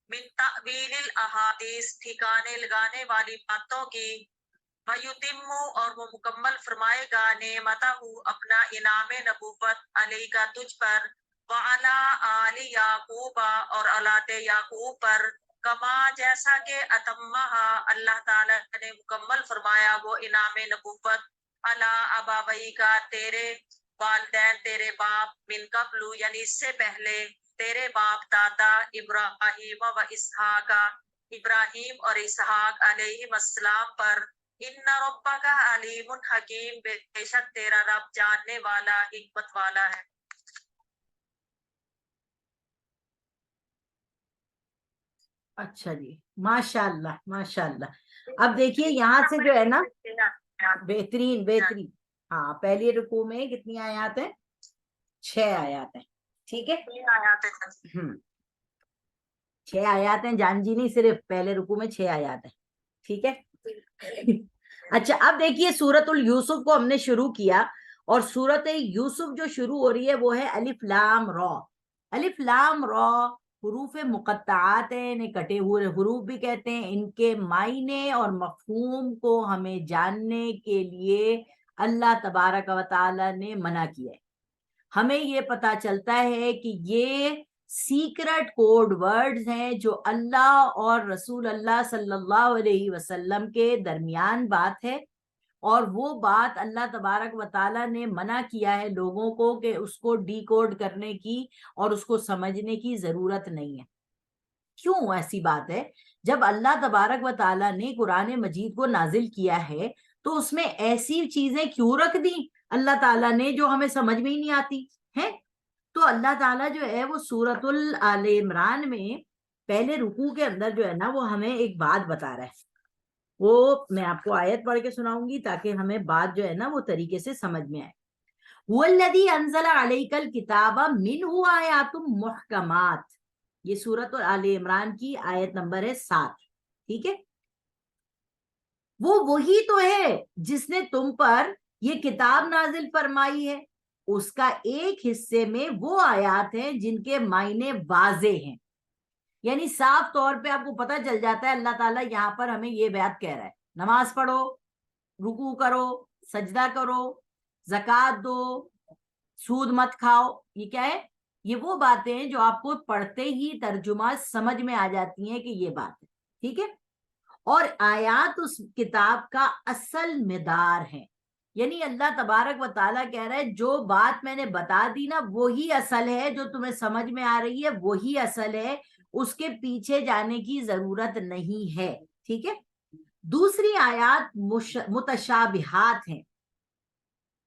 Speaker 2: من تأویل الاحادیث ٹھکانے لگانے والی باتوں کی وَيُتِمُّ اور وہ مکمل فرمائے گا نعمتہ اپنا انعام نبوت علی کا تجھ پر وعلی آل یعقوب اور اولاد یعقوب پر کما جیسا کہ اتمہا اللہ تعالیٰ نے مکمل فرمایا وہ انعام نبوت علی ابوئی کا تیرے والدین تیرے باپ من قبل یعنی اس سے پہلے تیرے باپ دادا ابراہیم و اسحاق ابراہیم اور اسحاق علیہ السلام پر ان ربک علیم حکیم بے شک تیرا رب جاننے والا حکمت والا ہے
Speaker 1: اچھا جی، ماشاء اللہ ماشاء اللہ. اب دیکھیے یہاں سے جو ہے نا بہترین بہترین. ہاں پہلی رکوع میں کتنی آیات ہیں؟ 6 آیات ہیں. ٹھیک ہے، 6 آیات ہیں. جان جی نہیں، صرف پہلے رکوع میں 6 آیات ہیں. ٹھیک ہے. اچھا اب دیکھیے سورت الیوسف کو ہم نے شروع کیا اور سورت یوسف جو شروع ہو رہی ہے وہ ہے الف لام را. الف لام را حروف مقطعات ہیں، انہیں کٹے ہوئے حروف بھی کہتے ہیں. ان کے معنی اور مفہوم کو ہمیں جاننے کے لیے اللہ تبارک و تعالی نے منع کیا ہے. ہمیں یہ پتا چلتا ہے کہ یہ سیکرٹ کوڈ ورڈز ہیں جو اللہ اور رسول اللہ صلی اللہ علیہ وسلم کے درمیان بات ہے، اور وہ بات اللہ تبارک و تعالیٰ نے منع کیا ہے لوگوں کو کہ اس کو ڈی کوڈ کرنے کی اور اس کو سمجھنے کی ضرورت نہیں ہے. کیوں ایسی بات ہے؟ جب اللہ تبارک و تعالیٰ نے قرآن مجید کو نازل کیا ہے تو اس میں ایسی چیزیں کیوں رکھ دی اللہ تعالیٰ نے جو ہمیں سمجھ میں ہی نہیں آتی ہیں؟ تو اللہ تعالیٰ جو ہے وہ سورۃ آل عمران میں پہلے رکوع کے اندر جو ہے نا وہ ہمیں ایک بات بتا رہا ہے. وہ میں آپ کو آیت پڑھ کے سناؤں گی تاکہ ہمیں بات جو ہے نا وہ طریقے سے سمجھ میں آئے. وَالَّذِي أَنزَلَ عَلَيْكَ الْكِتَابَ مِنْهُ آيَاتٌ مُحْكَمَاتٌ، یہ سورۃ آل عمران کی آیت نمبر ہے 7. ٹھیک ہے، وہ وہی تو ہے جس نے تم پر یہ کتاب نازل فرمائی ہے. اس کا ایک حصے میں وہ آیات ہیں جن کے معنی واضح ہیں، یعنی صاف طور پہ آپ کو پتہ چل جاتا ہے اللہ تعالیٰ یہاں پر ہمیں یہ بات کہہ رہا ہے نماز پڑھو، رکوع کرو، سجدہ کرو، زکوٰۃ دو، سود مت کھاؤ. یہ کیا ہے؟ یہ وہ باتیں ہیں جو آپ کو پڑھتے ہی ترجمہ سمجھ میں آ جاتی ہیں کہ یہ بات ہے. ٹھیک ہے، اور آیات اس کتاب کا اصل مدار ہے، یعنی اللہ تبارک و تعالیٰ کہہ رہا ہے جو بات میں نے بتا دی نا وہی اصل ہے، جو تمہیں سمجھ میں آ رہی ہے وہی اصل ہے، اس کے پیچھے جانے کی ضرورت نہیں ہے. ٹھیک ہے، دوسری آیات متشابہات ہیں.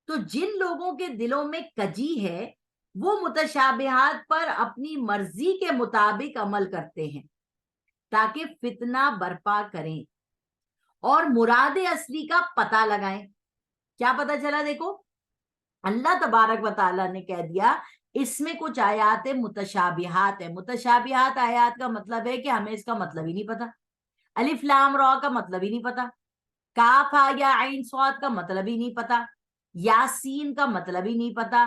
Speaker 1: تو جن لوگوں کے دلوں میں کجی ہے وہ متشابہات پر اپنی مرضی کے مطابق عمل کرتے ہیں تاکہ فتنہ برپا کریں اور مراد اصلی کا پتہ لگائیں. کیا پتہ چلا؟ دیکھو اللہ تبارک و تعالیٰ نے کہہ دیا اس میں کچھ آیات متشابہات ہیں. متشابہات آیات کا مطلب ہے کہ ہمیں اس کا مطلب ہی نہیں پتا. الف لام را کا مطلب ہی نہیں پتا، کاف یا عین صاد کا مطلب ہی نہیں پتا، یاسین کا مطلب ہی نہیں پتا،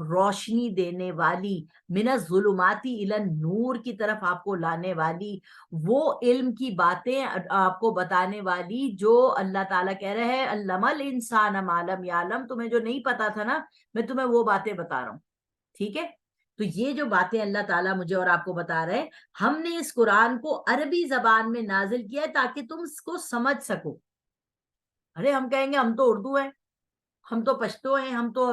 Speaker 1: روشنی دینے والی، من الظلماتی الی النور کی طرف آپ کو لانے والی، وہ علم کی باتیں آپ کو بتانے والی جو اللہ تعالیٰ کہہ رہے ہیں علم الانسان ما لم یعلم، تمہیں جو نہیں پتا تھا نا میں تمہیں وہ باتیں بتا رہا ہوں. ٹھیک ہے، تو یہ جو باتیں اللہ تعالیٰ مجھے اور آپ کو بتا رہے ہیں، ہم نے اس قرآن کو عربی زبان میں نازل کیا ہے تاکہ تم اس کو سمجھ سکو. ارے ہم کہیں گے ہم تو اردو ہیں، ہم تو پشتو ہیں، ہم تو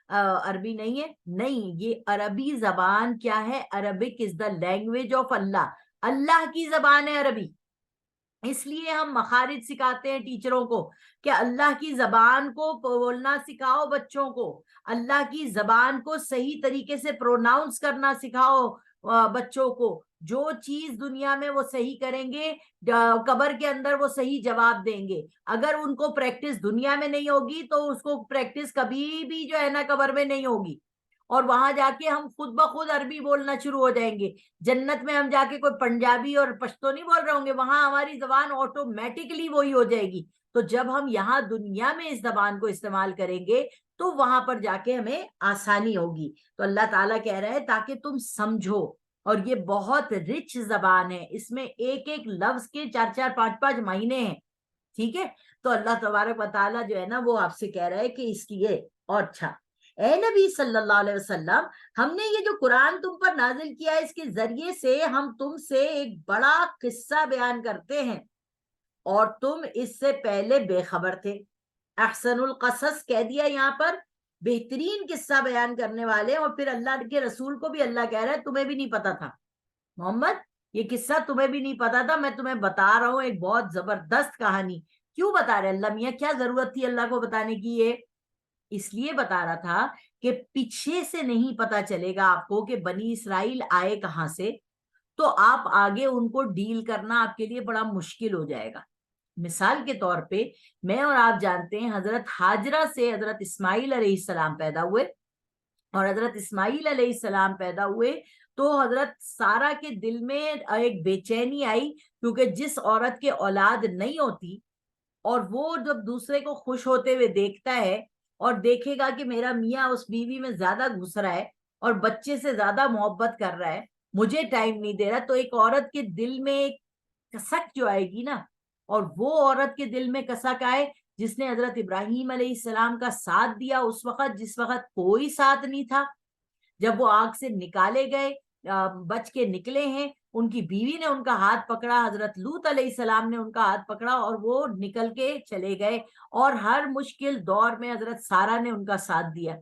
Speaker 1: عربی نہیں ہے. نہیں، یہ عربی زبان کیا ہے؟ Arabic is the language of Allah, Allah کی زبان ہے عربی. اس لیے ہم مخارج سکھاتے ہیں ٹیچروں کو کہ اللہ کی زبان کو بولنا سکھاؤ بچوں کو، اللہ کی زبان کو صحیح طریقے سے پروناؤنس کرنا سکھاؤ بچوں کو. جو چیز دنیا میں وہ صحیح کریں گے، قبر کے اندر وہ صحیح جواب دیں گے. اگر ان کو پریکٹس دنیا میں نہیں ہوگی تو اس کو پریکٹس کبھی بھی جو ہے نا قبر میں نہیں ہوگی، اور وہاں جا کے ہم خود بخود عربی بولنا شروع ہو جائیں گے. جنت میں ہم جا کے کوئی پنجابی اور پشتو نہیں بول رہے ہوں گے، وہاں ہماری زبان آٹومیٹکلی وہی ہو جائے گی. تو جب ہم یہاں دنیا میں اس زبان کو استعمال کریں گے تو وہاں پر جا کے ہمیں آسانی ہوگی. تو اللہ تعالیٰ کہہ رہے ہیں تاکہ تم سمجھو، اور یہ بہت رچ زبان ہے، اس میں ایک ایک لفظ کے 4 5 5 مہینے ہیں. ٹھیک ہے، تو اللہ تبارک و تعالیٰ جو ہے نا وہ آپ سے کہہ رہا ہے کہ اس کی یہ. اور اچھا اے نبی صلی اللہ علیہ وسلم، ہم نے یہ جو قرآن تم پر نازل کیا ہے اس کے ذریعے سے ہم تم سے ایک بڑا قصہ بیان کرتے ہیں اور تم اس سے پہلے بے خبر تھے. احسن القصص کہہ دیا یہاں پر، بہترین قصہ بیان کرنے والے. اور پھر اللہ کے رسول کو بھی اللہ کہہ رہا ہے تمہیں بھی نہیں پتا تھا محمد، یہ قصہ تمہیں بھی نہیں پتا تھا، میں تمہیں بتا رہا ہوں ایک بہت زبردست کہانی. کیوں بتا رہے اللہ میاں؟ کیا ضرورت تھی اللہ کو بتانے کی؟ یہ اس لیے بتا رہا تھا کہ پیچھے سے نہیں پتا چلے گا آپ کو کہ بنی اسرائیل آئے کہاں سے، تو آپ آگے ان کو ڈیل کرنا آپ کے لیے بڑا مشکل ہو جائے گا. مثال کے طور پہ میں اور آپ جانتے ہیں حضرت ہاجرہ سے حضرت اسماعیل علیہ السلام پیدا ہوئے، اور حضرت اسماعیل علیہ السلام پیدا ہوئے تو حضرت سارہ کے دل میں ایک بے چینی آئی، کیونکہ جس عورت کے اولاد نہیں ہوتی اور وہ جب دوسرے کو خوش ہوتے ہوئے دیکھتا ہے اور دیکھے گا کہ میرا میاں اس بیوی میں زیادہ گھس رہا ہے اور بچے سے زیادہ محبت کر رہا ہے، مجھے ٹائم نہیں دے رہا، تو ایک عورت کے دل میں ایک کسک جو آئے گی نا. اور وہ عورت کے دل میں کسک آئے جس نے حضرت ابراہیم علیہ السلام کا ساتھ دیا اس وقت جس وقت کوئی ساتھ نہیں تھا. جب وہ آگ سے نکالے گئے، بچ کے نکلے ہیں، ان کی بیوی نے ان کا ہاتھ پکڑا، حضرت لوط علیہ السلام نے ان کا ہاتھ پکڑا اور وہ نکل کے چلے گئے، اور ہر مشکل دور میں حضرت سارہ نے ان کا ساتھ دیا.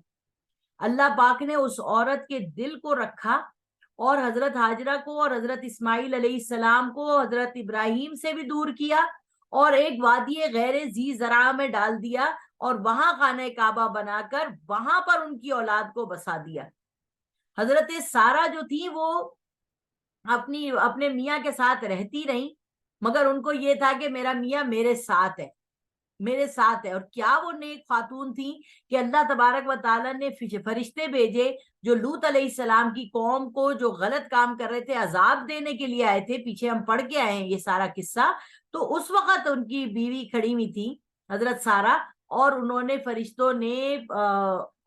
Speaker 1: اللہ پاک نے اس عورت کے دل کو رکھا اور حضرت ہاجرہ کو اور حضرت اسماعیل علیہ السلام کو حضرت ابراہیم سے بھی دور کیا اور ایک وادی غیر ذی زرع میں ڈال دیا، اور وہاں خانہ کعبہ بنا کر وہاں پر ان کی اولاد کو بسا دیا. حضرت سارہ جو تھی وہ اپنے میاں کے ساتھ رہتی رہی، مگر ان کو یہ تھا کہ میرا میاں میرے ساتھ ہے، میرے ساتھ ہے. اور کیا وہ نیک خاتون تھی کہ اللہ تبارک و تعالیٰ نے فرشتے بھیجے جو لوط علیہ السلام کی قوم کو جو غلط کام کر رہے تھے عذاب دینے کے لیے آئے تھے. پیچھے ہم پڑھ کے آئے ہیں یہ سارا قصہ. تو اس وقت ان کی بیوی کھڑی ہوئی تھی حضرت سارہ، اور انہوں نے فرشتوں نے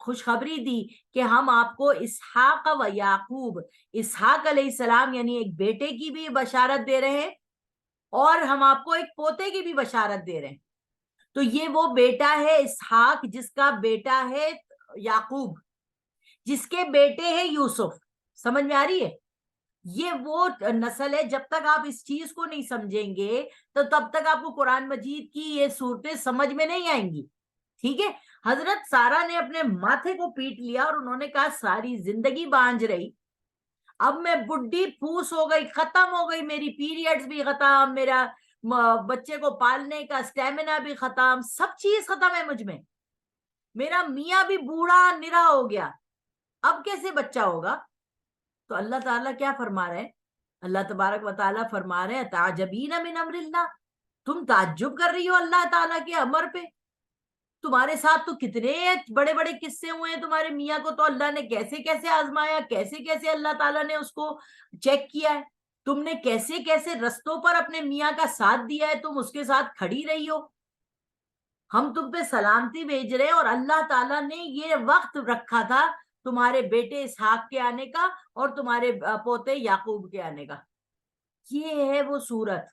Speaker 1: خوشخبری دی کہ ہم آپ کو اسحاق و یعقوب، اسحاق علیہ السلام یعنی ایک بیٹے کی بھی بشارت دے رہے ہیں اور ہم آپ کو ایک پوتے کی بھی بشارت دے رہے ہیں. تو یہ وہ بیٹا ہے اسحاق جس کا بیٹا ہے یعقوب، جس کے بیٹے ہیں یوسف. سمجھ میں آ رہی ہے؟ یہ وہ نسل ہے. جب تک آپ اس چیز کو نہیں سمجھیں گے تو تب تک آپ کو قرآن مجید کی یہ صورتیں سمجھ میں نہیں آئیں گی. ٹھیک ہے، حضرت سارہ نے اپنے ماتھے کو پیٹ لیا اور انہوں نے کہا ساری زندگی بانجھ رہی، اب میں بڈھی پھوس ہو گئی، ختم ہو گئی، میری پیریڈز بھی ختم، میرا بچے کو پالنے کا سٹیمنا بھی ختم، سب چیز ختم ہے مجھ میں، میرا میاں بھی بوڑھا نرا ہو گیا، اب کیسے بچہ ہوگا؟ تو اللہ تعالیٰ کیا فرما رہے ہیں؟ اللہ تبارک و تعالیٰ فرما رہے ہیں تعجبین من امر اللہ، تم تعجب کر رہی ہو اللہ تعالیٰ کے امر پہ. تمہارے ساتھ تو کتنے بڑے بڑے قصے ہوئے ہیں، تمہارے میاں کو تو اللہ نے کیسے کیسے آزمایا، کیسے کیسے اللہ تعالیٰ نے اس کو چیک کیا ہے، تم نے کیسے کیسے رستوں پر اپنے میاں کا ساتھ دیا ہے، تم اس کے ساتھ کھڑی رہی ہو. ہم تم پہ سلامتی بھیج رہے ہیں، اور اللہ تعالیٰ نے یہ وقت رکھا تھا تمہارے بیٹے اسحاق کے آنے کا اور تمہارے پوتے یعقوب کے آنے کا. یہ ہے وہ سورت.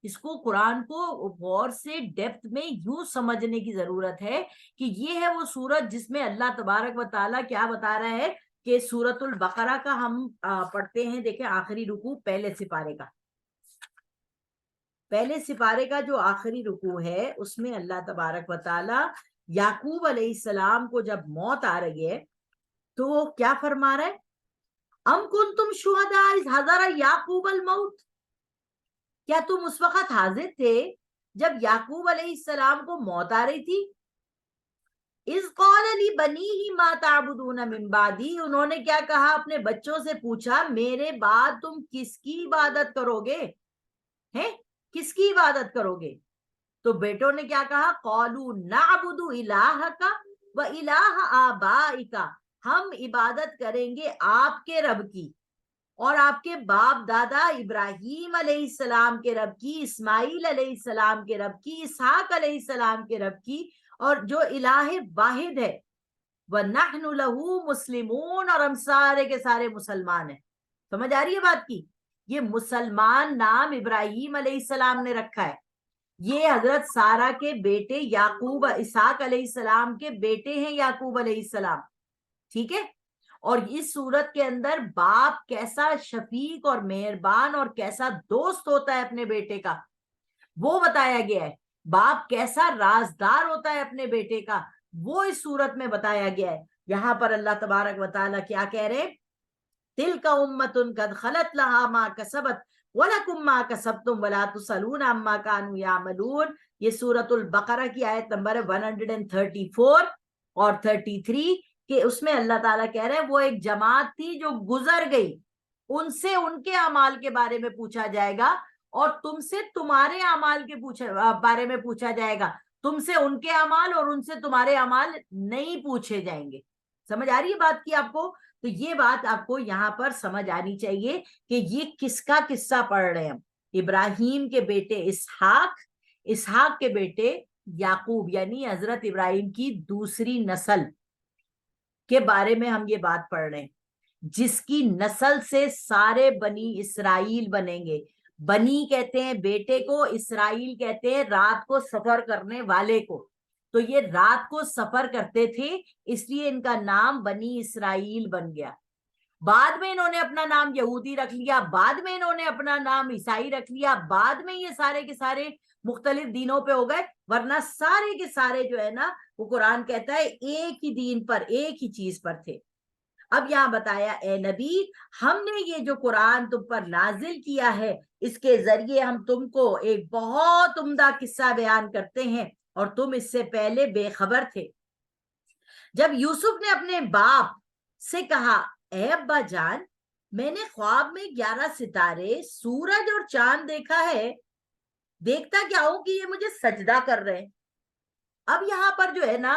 Speaker 1: اس کو قرآن کو غور سے ڈیپتھ میں یوں سمجھنے کی ضرورت ہے کہ یہ ہے وہ سورت جس میں اللہ تبارک و تعالیٰ کیا بتا رہا ہے کہ سورت البقرہ کا ہم پڑھتے ہیں. دیکھیں آخری رکوع پہلے سپارے کا جو آخری رکوع ہے اس میں اللہ تبارک و تعالیٰ یعقوب علیہ السلام کو جب موت آ رہی ہے تو وہ کیا فرما رہا ہے؟ ام کنتم شہداء اذ حضر یعقوب الموت. کیا تم اس وقت حاضر تھے جب یعقوب علیہ السلام کو موت آ رہی تھی؟ اذ قال لبنیہ ما تعبدون من بعدی. انہوں نے کیا کہا؟ اپنے بچوں سے پوچھا میرے بعد تم کس کی عبادت کرو گے؟ ہیں کس کی عبادت کرو گے؟ تو بیٹوں نے کیا کہا؟ قالوا نعبد الہک و الہ آبائک. ہم عبادت کریں گے آپ کے رب کی اور آپ کے باپ دادا ابراہیم علیہ السلام کے رب کی، اسماعیل علیہ السلام کے رب کی، اسحاق علیہ السلام کے رب کی، اور جو الہ واحد ہے. وَنَحْنُ لَهُ مُسْلِمُونَ. اور ہم سارے کے سارے مسلمان ہیں. سمجھ آ رہی ہے بات کی؟ یہ مسلمان نام ابراہیم علیہ السلام نے رکھا ہے. یہ حضرت سارہ کے بیٹے یعقوب اسحاق علیہ السلام کے بیٹے ہیں یعقوب علیہ السلام. ٹھیک ہے. اور اس صورت کے اندر باپ کیسا شفیق اور مہربان اور کیسا دوست ہوتا ہے اپنے بیٹے کا وہ بتایا گیا ہے. باپ کیسا رازدار ہوتا ہے اپنے بیٹے کا وہ اس صورت میں بتایا گیا ہے. یہاں پر اللہ تبارک و تعالیٰ کیا کہہ رہے؟ تلک امۃ قد خلت لہا ما کسبت وَلَكُمْ مَا كَسَبْتُمْ وَلَا تُسْأَلُونَ عَمَّا كَانُوا يَعْمَلُونَ. یہ سورۃ البقرہ کی آیت نمبر 134 اور 33 کہ اس میں اللہ تعالیٰ کہہ رہے ہیں وہ ایک جماعت تھی جو گزر گئی، ان سے ان کے اعمال کے بارے میں پوچھا جائے گا اور تم سے تمہارے اعمال کے بارے میں پوچھا جائے گا. تم سے ان کے اعمال اور ان سے تمہارے اعمال نہیں پوچھے جائیں گے. سمجھ آ رہی ہے بات کی آپ کو؟ تو یہ بات آپ کو یہاں پر سمجھ آنی چاہیے کہ یہ کس کا قصہ پڑھ رہے ہیں. ابراہیم کے بیٹے اسحاق کے بیٹے یعقوب یعنی حضرت ابراہیم کی دوسری نسل کے بارے میں ہم یہ بات پڑھ رہے ہیں جس کی نسل سے سارے بنی اسرائیل بنیں گے. بنی کہتے ہیں بیٹے کو، اسرائیل کہتے ہیں رات کو سفر کرنے والے کو. تو یہ رات کو سفر کرتے تھے اس لیے ان کا نام بنی اسرائیل بن گیا. بعد میں انہوں نے اپنا نام یہودی رکھ لیا، بعد میں انہوں نے اپنا نام عیسائی رکھ لیا، بعد میں یہ سارے کے سارے مختلف دینوں پہ ہو گئے، ورنہ سارے کے سارے جو ہے نا وہ قرآن کہتا ہے ایک ہی دین پر، ایک ہی چیز پر تھے. اب یہاں بتایا اے نبی ہم نے یہ جو قرآن تم پر نازل کیا ہے اس کے ذریعے ہم تم کو ایک بہت عمدہ قصہ بیان کرتے ہیں اور تم اس سے پہلے بے خبر تھے. جب یوسف نے اپنے باپ سے کہا اے ابا جان میں نے خواب میں 11 ستارے، سورج اور چاند دیکھا ہے، دیکھتا کیا ہوں کہ یہ مجھے سجدہ کر رہے ہیں. اب یہاں پر جو ہے نا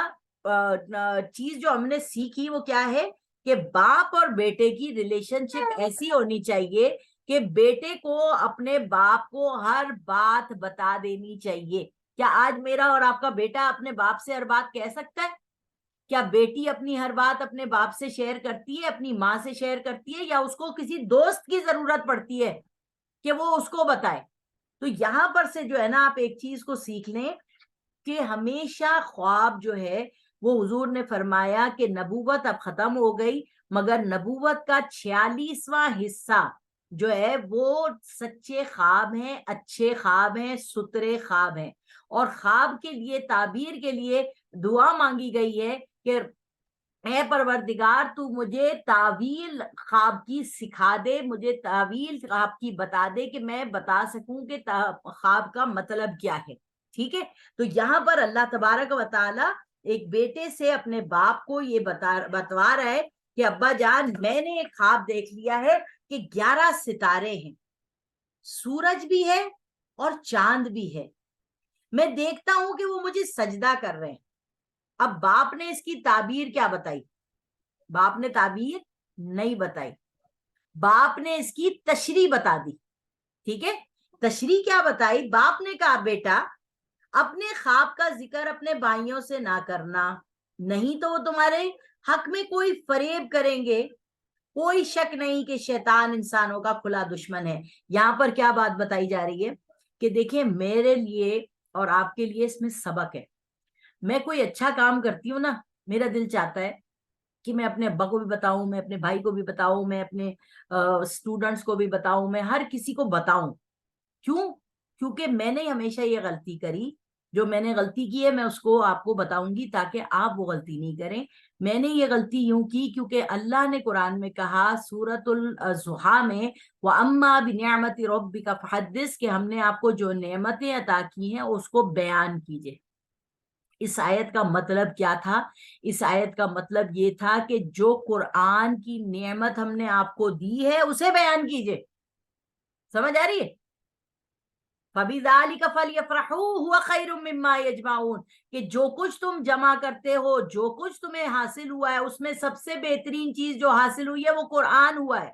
Speaker 1: چیز جو ہم نے سیکھی وہ کیا ہے کہ باپ اور بیٹے کی ریلیشن شپ ایسی ہونی چاہیے کہ بیٹے کو اپنے باپ کو ہر بات بتا دینی چاہیے. کیا آج میرا اور آپ کا بیٹا اپنے باپ سے ہر بات کہہ سکتا ہے؟ کیا بیٹی اپنی ہر بات اپنے باپ سے شیئر کرتی ہے، اپنی ماں سے شیئر کرتی ہے، یا اس کو کسی دوست کی ضرورت پڑتی ہے کہ وہ اس کو بتائے؟ تو یہاں پر سے جو ہے نا آپ ایک چیز کو سیکھ لیں کہ ہمیشہ خواب جو ہے وہ حضور نے فرمایا کہ نبوت اب ختم ہو گئی مگر نبوت کا 46واں حصہ جو ہے وہ سچے خواب ہیں، اچھے خواب ہیں، سترے خواب ہیں. اور خواب کے لیے تعبیر کے لیے دعا مانگی گئی ہے کہ اے پروردگار تو مجھے تعویل خواب کی سکھا دے، مجھے تعویل خواب کی بتا دے کہ میں بتا سکوں کہ خواب کا مطلب کیا ہے. ٹھیک ہے. تو یہاں پر اللہ تبارک و تعالی ایک بیٹے سے اپنے باپ کو یہ بتوا رہا ہے کہ ابا جان میں نے ایک خواب دیکھ لیا ہے کہ 11 ستارے ہیں، سورج بھی ہے اور چاند بھی ہے، میں دیکھتا ہوں کہ وہ مجھے سجدہ کر رہے ہیں. اب باپ نے اس کی تعبیر کیا بتائی؟ باپ نے تعبیر نہیں بتائی، باپ نے اس کی تشریح بتا دی. ٹھیک ہے. تشریح کیا بتائی؟ باپ نے کہا بیٹا اپنے خواب کا ذکر اپنے بھائیوں سے نہ کرنا، نہیں تو وہ تمہارے حق میں کوئی فریب کریں گے. کوئی شک نہیں کہ شیطان انسانوں کا کھلا دشمن ہے. یہاں پر کیا بات بتائی جا رہی ہے کہ دیکھیں میرے لیے اور آپ کے لیے اس میں سبق ہے. میں کوئی اچھا کام کرتی ہوں نا, میرا دل چاہتا ہے کہ میں اپنے ابا کو بھی بتاؤں, میں اپنے بھائی کو بھی بتاؤں, میں اپنے اسٹوڈنٹس کو بھی بتاؤں, میں ہر کسی کو بتاؤں. کیوں؟ کیونکہ میں نے ہمیشہ یہ غلطی کری. جو میں نے غلطی کی ہے میں اس کو آپ کو بتاؤں گی تاکہ آپ وہ غلطی نہیں کریں. میں نے یہ غلطی یوں کی کیونکہ اللہ نے قرآن میں کہا سورۃ الضحیٰ میں وَأَمَّا بِنِعْمَةِ رَبِّكَ فَحَدِّثْ, کہ ہم نے آپ کو جو نعمتیں عطا کی ہیں اس کو بیان کیجئے. اس آیت کا مطلب کیا تھا؟ اس آیت کا مطلب یہ تھا کہ جو قرآن کی نعمت ہم نے آپ کو دی ہے اسے بیان کیجئے. سمجھ آ رہی ہے؟ فَبِذَلِكَ فَلْيَفْرَحُوا هُوَ خَيْرٌ مِّمَّا يَجْمَعُونَ, کہ جو کچھ تم جمع کرتے ہو, جو کچھ تمہیں حاصل ہوا ہے, اس میں سب سے بہترین چیز جو حاصل ہوئی ہے وہ قرآن ہوا ہے.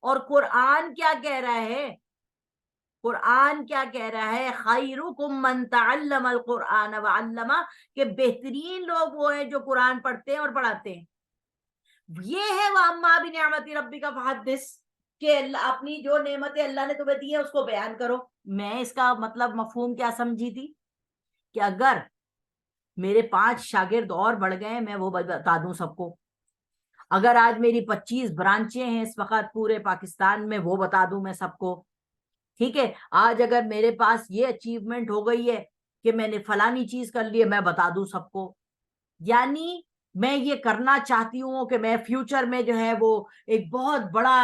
Speaker 1: اور قرآن کیا کہہ رہا ہے؟ قرآن کیا کہہ رہا ہے؟ خَيْرُكُمْ مَنْ تَعَلَّمَ الْقُرْآنَ وَعَلَّمَ, کہ بہترین لوگ وہ ہیں جو قرآن پڑھتے ہیں اور پڑھاتے ہیں. یہ ہے وَأَمَّا بِنِعْمَةِ رَبِّكَ فَحَدِّثْ, کہ اپنی جو نعمتیں اللہ نے تمہیں دی ہیں اس کو بیان کرو. میں اس کا مطلب مفہوم کیا سمجھی تھی کہ اگر میرے 5 شاگرد اور بڑھ گئے میں وہ بتا دوں سب کو. اگر آج میری 25 برانچیں ہیں اس وقت پورے پاکستان میں, وہ بتا دوں میں سب کو. ٹھیک ہے, آج اگر میرے پاس یہ اچیومنٹ ہو گئی ہے کہ میں نے فلانی چیز کر لی ہے, میں بتا دوں سب کو. یعنی میں یہ کرنا چاہتی ہوں کہ میں فیوچر میں جو ہے وہ ایک بہت بڑا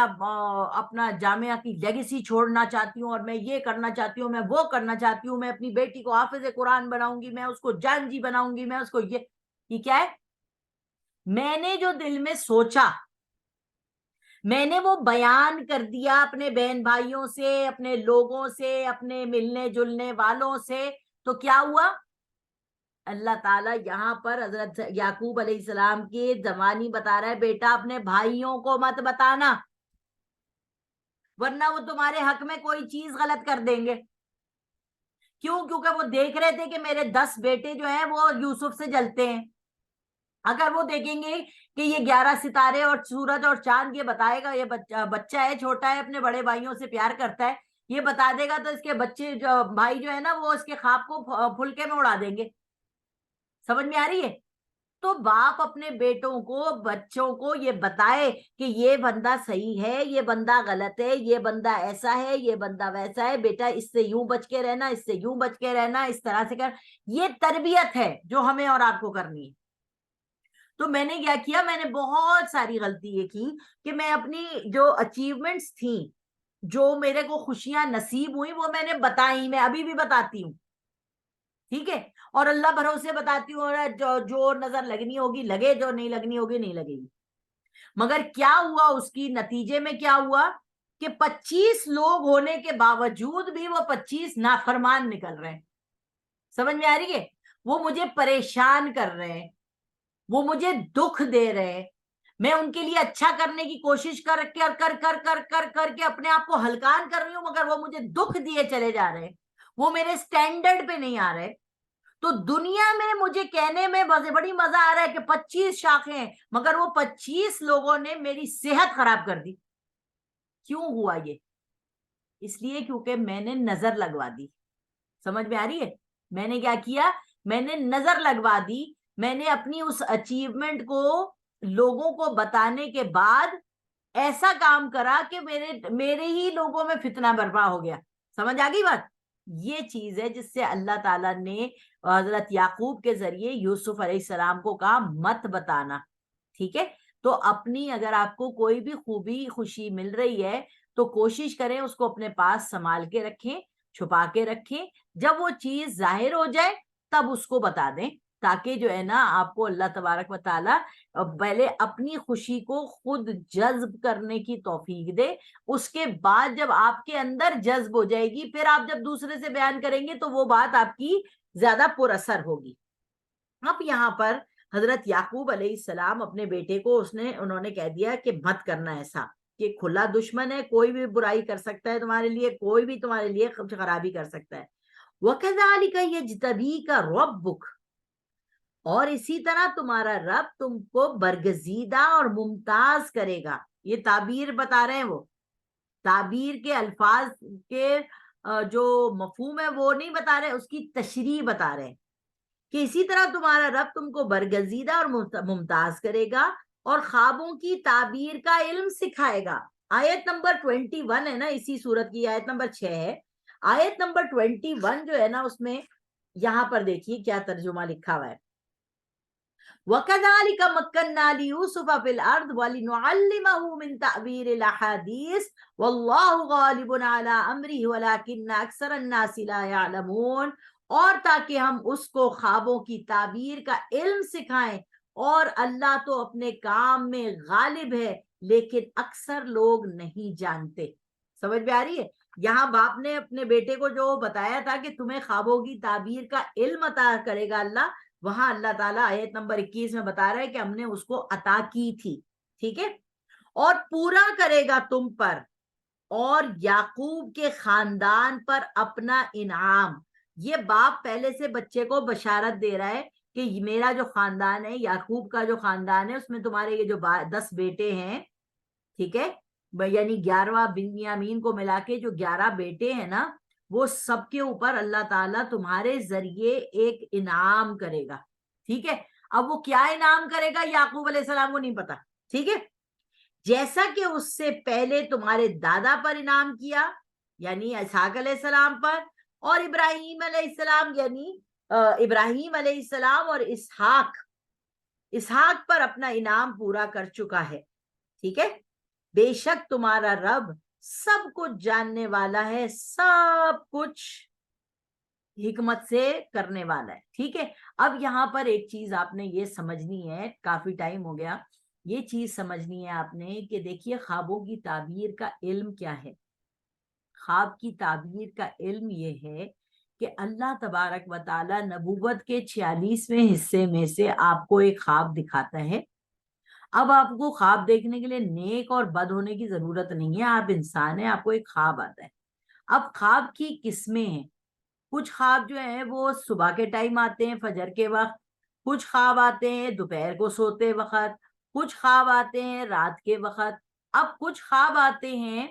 Speaker 1: اپنا جامعہ کی لیگیسی چھوڑنا چاہتی ہوں, اور میں یہ کرنا چاہتی ہوں, میں وہ کرنا چاہتی ہوں, میں اپنی بیٹی کو حافظ قرآن بناؤں گی, میں اس کو جانجی بناؤں گی, میں اس کو یہ کیا ہے؟ میں نے جو دل میں سوچا میں نے وہ بیان کر دیا اپنے بہن بھائیوں سے, اپنے لوگوں سے, اپنے ملنے جلنے والوں سے. تو کیا ہوا؟ اللہ تعالیٰ یہاں پر حضرت یعقوب علیہ السلام کی زبانی بتا رہا ہے, بیٹا اپنے بھائیوں کو مت بتانا, ورنہ وہ تمہارے حق میں کوئی چیز غلط کر دیں گے. کیوں؟ کیونکہ وہ دیکھ رہے تھے کہ میرے 10 بیٹے جو ہیں وہ یوسف سے جلتے ہیں. اگر وہ دیکھیں گے کہ یہ 11 ستارے اور سورج اور چاند یہ بتائے گا, یہ بچہ ہے چھوٹا ہے, اپنے بڑے بھائیوں سے پیار کرتا ہے, یہ بتا دے گا, تو اس کے بچے جو بھائی جو ہے نا وہ اس کے خواب کو پھلکے میں اڑا دیں گے. سمجھ میں آ رہی ہے؟ تو باپ اپنے بیٹوں کو, بچوں کو یہ بتائے کہ یہ بندہ صحیح ہے, یہ بندہ غلط ہے, یہ بندہ ایسا ہے, یہ بندہ ویسا ہے, بیٹا اس سے یوں بچ کے رہنا, اس سے یوں بچ کے رہنا, اس طرح سے کر. یہ تربیت ہے جو ہمیں اور آپ کو کرنی ہے. تو میں نے کیا کیا, میں نے بہت ساری غلطی یہ کی کہ میں اپنی جو اچیومنٹس تھیں, جو میرے کو خوشیاں نصیب ہوئی, وہ میں نے بتائی, میں ابھی بھی بتاتی ہوں. ٹھیک ہے, اور اللہ بھروسے بتاتی ہوں, جو نظر لگنی ہوگی لگے, جو نہیں لگنی ہوگی نہیں لگے گی. مگر کیا ہوا, اس کی نتیجے میں کیا ہوا کہ 25 لوگ ہونے کے باوجود بھی وہ 25 نافرمان نکل رہے ہیں. سمجھ میں آ رہی ہے؟ وہ مجھے پریشان کر رہے ہیں, وہ مجھے دکھ دے رہے ہیں, میں ان کے لیے اچھا کرنے کی کوشش کر کے اپنے آپ کو ہلکان کر رہی ہوں, مگر وہ مجھے دکھ دیے چلے جا رہے ہیں, وہ میرے سٹینڈرڈ پہ نہیں آ رہے. تو دنیا میں مجھے کہنے میں بڑی مزہ آ رہا ہے کہ 25 شاخیں ہیں, مگر وہ 25 لوگوں نے میری صحت خراب کر دی. کیوں ہوا یہ؟ اس لیے کیونکہ میں نے نظر لگوا دی. سمجھ میں آ رہی ہے؟ میں نے کیا کیا, میں نے نظر لگوا دی. میں نے اپنی اس اچیومنٹ کو لوگوں کو بتانے کے بعد ایسا کام کرا کہ میرے ہی لوگوں میں فتنہ برپا ہو گیا. سمجھ آ گئی بات؟ یہ چیز ہے جس سے اللہ تعالیٰ نے حضرت یعقوب کے ذریعے یوسف علیہ السلام کو کہا مت بتانا. ٹھیک ہے, تو اپنی اگر آپ کو کوئی بھی خوبی خوشی مل رہی ہے تو کوشش کریں اس کو اپنے پاس سنبھال کے رکھیں, چھپا کے رکھیں. جب وہ چیز ظاہر ہو جائے تب اس کو بتا دیں, تاکہ جو ہے نا آپ کو اللہ تبارک و تعالیٰ پہلے اپنی خوشی کو خود جذب کرنے کی توفیق دے. اس کے بعد جب آپ کے اندر جذب ہو جائے گی, پھر آپ جب دوسرے سے بیان کریں گے تو وہ بات آپ کی زیادہ پر اثر ہوگی. اب یہاں پر حضرت یعقوب علیہ السلام اپنے بیٹے کو انہوں نے کہہ دیا کہ مت کرنا ایسا, کہ کھلا دشمن ہے, کوئی بھی برائی کر سکتا ہے تمہارے لیے, کوئی بھی تمہارے لیے خرابی کر سکتا ہے. وَكَذَلِكَ يَجْتَبِيكَ رَبُّكَ, اور اسی طرح تمہارا رب تم کو برگزیدہ اور ممتاز کرے گا. یہ تعبیر بتا رہے ہیں, وہ تعبیر کے الفاظ کے جو مفہوم ہے وہ نہیں بتا رہے, اس کی تشریح بتا رہے ہیں کہ اسی طرح تمہارا رب تم کو برگزیدہ اور ممتاز کرے گا اور خوابوں کی تعبیر کا علم سکھائے گا. آیت نمبر 21 ہے نا اسی سورت کی, آیت نمبر 6 ہے. آیت نمبر 21 جو ہے نا اس میں یہاں پر دیکھیے کیا ترجمہ لکھا ہوا ہے. وَكَذَلِكَ مَكَّنَّا لِيُوسُفَ فِي الْأَرْضِ وَلِنُعَلِّمَهُ مِنْ تَأْوِيلِ الْأَحَادِيثِ وَاللَّهُ غَالِبٌ عَلَى أَمْرِهِ وَلَكِنَّ أَكْثَرَ النَّاسِ لَا يَعْلَمُونَ, اور تاکہ ہم اس کو خوابوں کی تعبیر کا علم سکھائیں, اور اللہ تو اپنے کام میں غالب ہے لیکن اکثر لوگ نہیں جانتے. سمجھ میں آ رہی ہے؟ یہاں باپ نے اپنے بیٹے کو جو بتایا تھا کہ تمہیں خوابوں کی تعبیر کا علم عطا کرے گا اللہ, وہاں اللہ تعالیٰ آیت نمبر 21 میں بتا رہا ہے کہ ہم نے اس کو عطا کی تھی. ٹھیک ہے, اور پورا کرے گا تم پر اور یعقوب کے خاندان پر اپنا انعام. یہ باپ پہلے سے بچے کو بشارت دے رہا ہے کہ میرا جو خاندان ہے, یعقوب کا جو خاندان ہے, اس میں تمہارے یہ جو 10 بیٹے ہیں, ٹھیک ہے, یعنی 11واں بنیامین کو ملا کے جو 11 بیٹے ہیں نا, وہ سب کے اوپر اللہ تعالیٰ تمہارے ذریعے ایک انعام کرے گا. ٹھیک ہے, اب وہ کیا انعام کرے گا یعقوب علیہ السلام کو نہیں پتا. ٹھیک ہے, جیسا کہ اس سے پہلے تمہارے دادا پر انعام کیا یعنی اسحاق علیہ السلام پر, اور ابراہیم علیہ السلام یعنی ابراہیم علیہ السلام اور اسحاق پر اپنا انعام پورا کر چکا ہے. ٹھیک ہے, بے شک تمہارا رب سب کچھ جاننے والا ہے, سب کچھ حکمت سے کرنے والا ہے. ٹھیک ہے, اب یہاں پر ایک چیز آپ نے یہ سمجھنی ہے, کافی ٹائم ہو گیا, یہ چیز سمجھنی ہے آپ نے کہ دیکھیے خوابوں کی تعبیر کا علم کیا ہے. خواب کی تعبیر کا علم یہ ہے کہ اللہ تبارک و تعالی نبوت کے 46ویں حصے میں سے آپ کو ایک خواب دکھاتا ہے. اب آپ کو خواب دیکھنے کے لیے نیک اور بد ہونے کی ضرورت نہیں ہے, آپ انسان ہیں, آپ کو ایک خواب آتا ہے. اب خواب کی قسمیں ہیں, کچھ خواب جو ہیں وہ صبح کے ٹائم آتے ہیں فجر کے وقت, کچھ خواب آتے ہیں دوپہر کو سوتے وقت, کچھ خواب آتے ہیں رات کے وقت. اب کچھ خواب آتے ہیں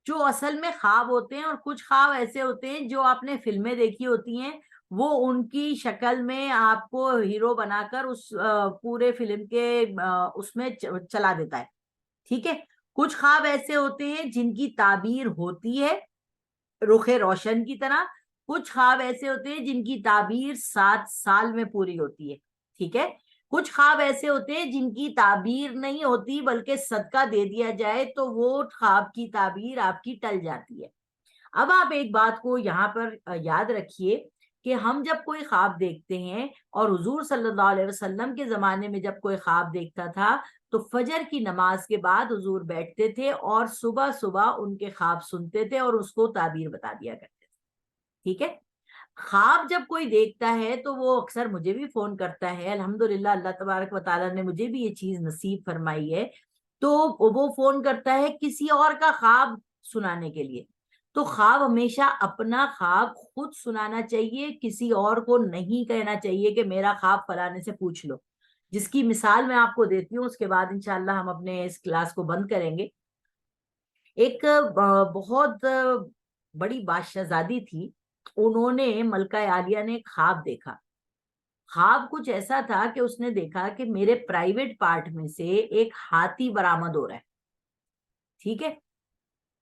Speaker 1: جو اصل میں خواب ہوتے ہیں, اور کچھ خواب ایسے ہوتے ہیں جو آپ نے فلمیں دیکھی ہوتی ہیں, وہ ان کی شکل میں آپ کو ہیرو بنا کر اس پورے فلم کے اس میں چلا دیتا ہے. ٹھیک ہے, کچھ خواب ایسے ہوتے ہیں جن کی تعبیر ہوتی ہے رخ روشن کی طرح, کچھ خواب ایسے ہوتے ہیں جن کی تعبیر 7 سال میں پوری ہوتی ہے. ٹھیک ہے, کچھ خواب ایسے ہوتے ہیں جن کی تعبیر نہیں ہوتی بلکہ صدقہ دے دیا جائے تو وہ خواب کی تعبیر آپ کی ٹل جاتی ہے. اب آپ ایک بات کو یہاں پر یاد رکھیے کہ ہم جب کوئی خواب دیکھتے ہیں, اور حضور صلی اللہ علیہ وسلم کے زمانے میں جب کوئی خواب دیکھتا تھا تو فجر کی نماز کے بعد حضور بیٹھتے تھے اور صبح صبح ان کے خواب سنتے تھے اور اس کو تعبیر بتا دیا کرتے تھے. ٹھیک ہے, خواب جب کوئی دیکھتا ہے تو وہ اکثر مجھے بھی فون کرتا ہے, الحمدللہ اللہ تبارک و تعالیٰ نے مجھے بھی یہ چیز نصیب فرمائی ہے, تو وہ فون کرتا ہے کسی اور کا خواب سنانے کے لیے. تو خواب ہمیشہ اپنا خواب خود سنانا چاہیے, کسی اور کو نہیں کہنا چاہیے کہ میرا خواب فلانے سے پوچھ لو, جس کی مثال میں آپ کو دیتی ہوں, اس کے بعد انشاءاللہ ہم اپنے اس کلاس کو بند کریں گے. ایک بہت بڑی بادشاہزادی تھی, انہوں نے ملکہ عالیہ نے خواب دیکھا. خواب کچھ ایسا تھا کہ اس نے دیکھا کہ میرے پرائیویٹ پارٹ میں سے ایک ہاتھی برآمد ہو رہا ہے. ٹھیک ہے,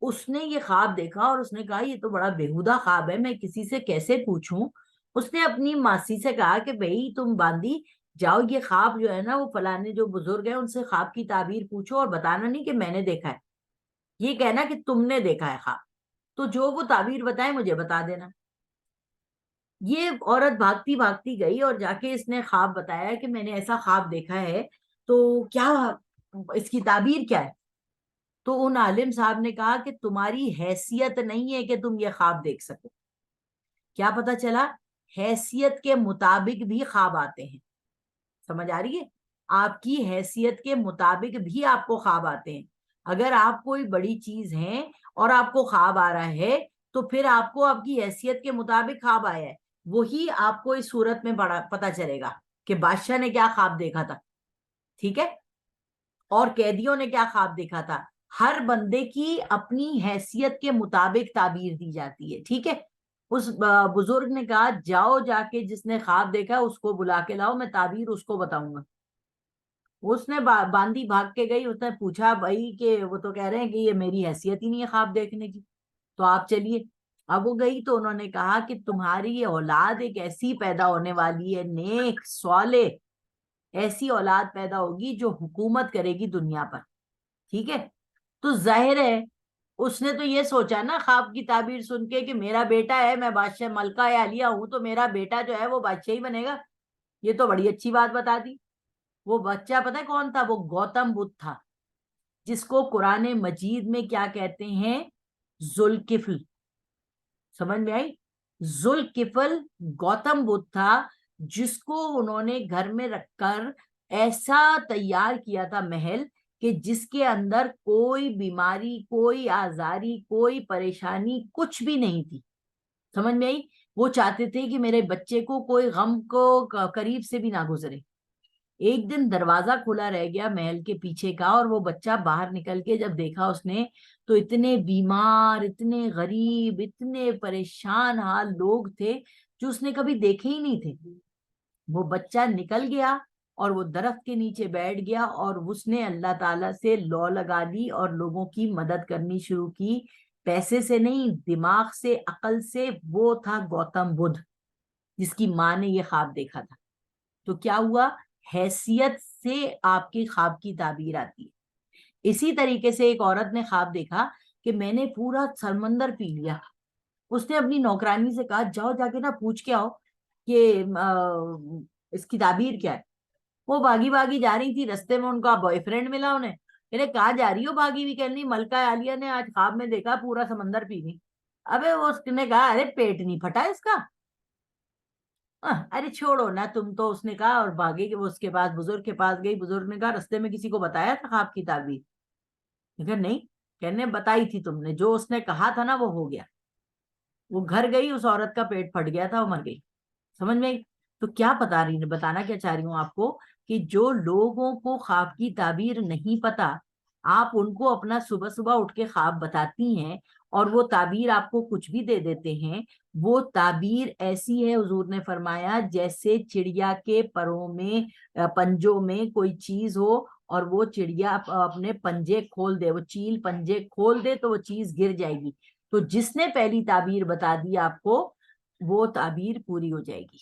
Speaker 1: اس نے یہ خواب دیکھا اور اس نے کہا یہ تو بڑا بےہودہ خواب ہے, میں کسی سے کیسے پوچھوں. اس نے اپنی ماسی سے کہا کہ بھئی تم باندی جاؤ, یہ خواب جو ہے نا وہ فلانے جو بزرگ ہیں ان سے خواب کی تعبیر پوچھو, اور بتانا نہیں کہ میں نے دیکھا ہے, یہ کہنا کہ تم نے دیکھا ہے خواب, تو جو وہ تعبیر بتائے مجھے بتا دینا. یہ عورت بھاگتی بھاگتی گئی اور جا کے اس نے خواب بتایا کہ میں نے ایسا خواب دیکھا ہے, تو کیا اس کی تعبیر کیا ہے. تو ان عالم صاحب نے کہا کہ تمہاری حیثیت نہیں ہے کہ تم یہ خواب دیکھ سکو. کیا پتا چلا, حیثیت کے مطابق بھی خواب آتے ہیں. سمجھ آ رہی ہے, آپ کی حیثیت کے مطابق بھی آپ کو خواب آتے ہیں. اگر آپ کوئی بڑی چیز ہیں اور آپ کو خواب آ رہا ہے تو پھر آپ کو آپ کی حیثیت کے مطابق خواب آیا ہے, وہی آپ کو اس صورت میں پتا چلے گا. کہ بادشاہ نے کیا خواب دیکھا تھا, ٹھیک ہے, اور قیدیوں نے کیا خواب دیکھا تھا. ہر بندے کی اپنی حیثیت کے مطابق تعبیر دی جاتی ہے, ٹھیک ہے. اس بزرگ نے کہا جاؤ جا کے جس نے خواب دیکھا اس کو بلا کے لاؤ, میں تعبیر اس کو بتاؤں گا. اس نے باندی بھاگ کے گئی, اس نے پوچھا بھائی کہ وہ تو کہہ رہے ہیں کہ یہ میری حیثیت ہی نہیں ہے خواب دیکھنے کی, تو آپ چلیے. اب وہ گئی تو انہوں نے کہا کہ تمہاری اولاد ایک ایسی پیدا ہونے والی ہے, نیک صالح, ایسی اولاد پیدا ہوگی جو حکومت کرے گی دنیا پر, ٹھیک ہے. تو ظاہر ہے اس نے تو یہ سوچا نا خواب کی تعبیر سن کے کہ میرا بیٹا ہے, میں بادشاہ ملکہ عالیہ ہوں, تو میرا بیٹا جو ہے وہ بادشاہ ہی بنے گا. یہ تو بڑی اچھی بات بتا دی. وہ بچہ پتہ ہے کون تھا؟ وہ گوتم بدھ تھا, جس کو قرآن مجید میں کیا کہتے ہیں؟ ذوالکفل. سمجھ میں آئی؟ ذوالکفل گوتم بدھ تھا, جس کو انہوں نے گھر میں رکھ کر ایسا تیار کیا تھا محل کہ جس کے اندر کوئی بیماری, کوئی آزاری, کوئی پریشانی کچھ بھی نہیں تھی. سمجھ میں آئی؟ وہ چاہتے تھے کہ میرے بچے کو کوئی غم کو قریب سے بھی نہ گزرے. ایک دن دروازہ کھلا رہ گیا محل کے پیچھے کا, اور وہ بچہ باہر نکل کے جب دیکھا اس نے تو اتنے بیمار, اتنے غریب, اتنے پریشان حال لوگ تھے جو اس نے کبھی دیکھے ہی نہیں تھے. وہ بچہ نکل گیا اور وہ درخت کے نیچے بیٹھ گیا, اور اس نے اللہ تعالیٰ سے لو لگا لی اور لوگوں کی مدد کرنی شروع کی, پیسے سے نہیں, دماغ سے, عقل سے. وہ تھا گوتم بدھ, جس کی ماں نے یہ خواب دیکھا تھا. تو کیا ہوا؟ حیثیت سے آپ کی خواب کی تعبیر آتی ہے. اسی طریقے سے ایک عورت نے خواب دیکھا کہ میں نے پورا سمندر پی لیا. اس نے اپنی نوکرانی سے کہا جاؤ جا کے نا پوچھ کے آؤ کہ اس کی تعبیر کیا ہے. وہ بھاگی بھاگی جا رہی تھی, رستے میں ان کا بوائے فرینڈ ملا انہیں. کہاں جا رہی ہو بھاگی بھی؟ کہنی ملکہ عالیہ نے آج خواب میں دیکھا پورا سمندر پی گئی. ابے وہ اس نے کہا ارے پیٹ نہیں پھٹا اس کا, ارے چھوڑو نا تم تو. اس نے کہا اور بھاگے کہ وہ اس کے پاس بزرگ کے پاس گئی. بزرگ نے کہا رستے میں کسی کو بتایا تھا خواب کی تعبیر؟ نہیں. کہنے بتائی تھی تم نے, جو اس نے کہا تھا نا وہ ہو گیا. وہ گھر گئی, اس عورت کا پیٹ پھٹ گیا تھا, وہ مر گئی. سمجھ میں؟ تو کیا بتانا کیا چاہ رہی ہوں آپ کو کہ جو لوگوں کو خواب کی تعبیر نہیں پتا, آپ ان کو اپنا صبح صبح اٹھ کے خواب بتاتی ہیں اور وہ تعبیر آپ کو کچھ بھی دے دیتے ہیں. وہ تعبیر ایسی ہے, حضور نے فرمایا جیسے چڑیا کے پروں میں, پنجوں میں کوئی چیز ہو اور وہ چڑیا اپنے پنجے کھول دے, وہ چیل پنجے کھول دے تو وہ چیز گر جائے گی. تو جس نے پہلی تعبیر بتا دی آپ کو, وہ تعبیر پوری ہو جائے گی.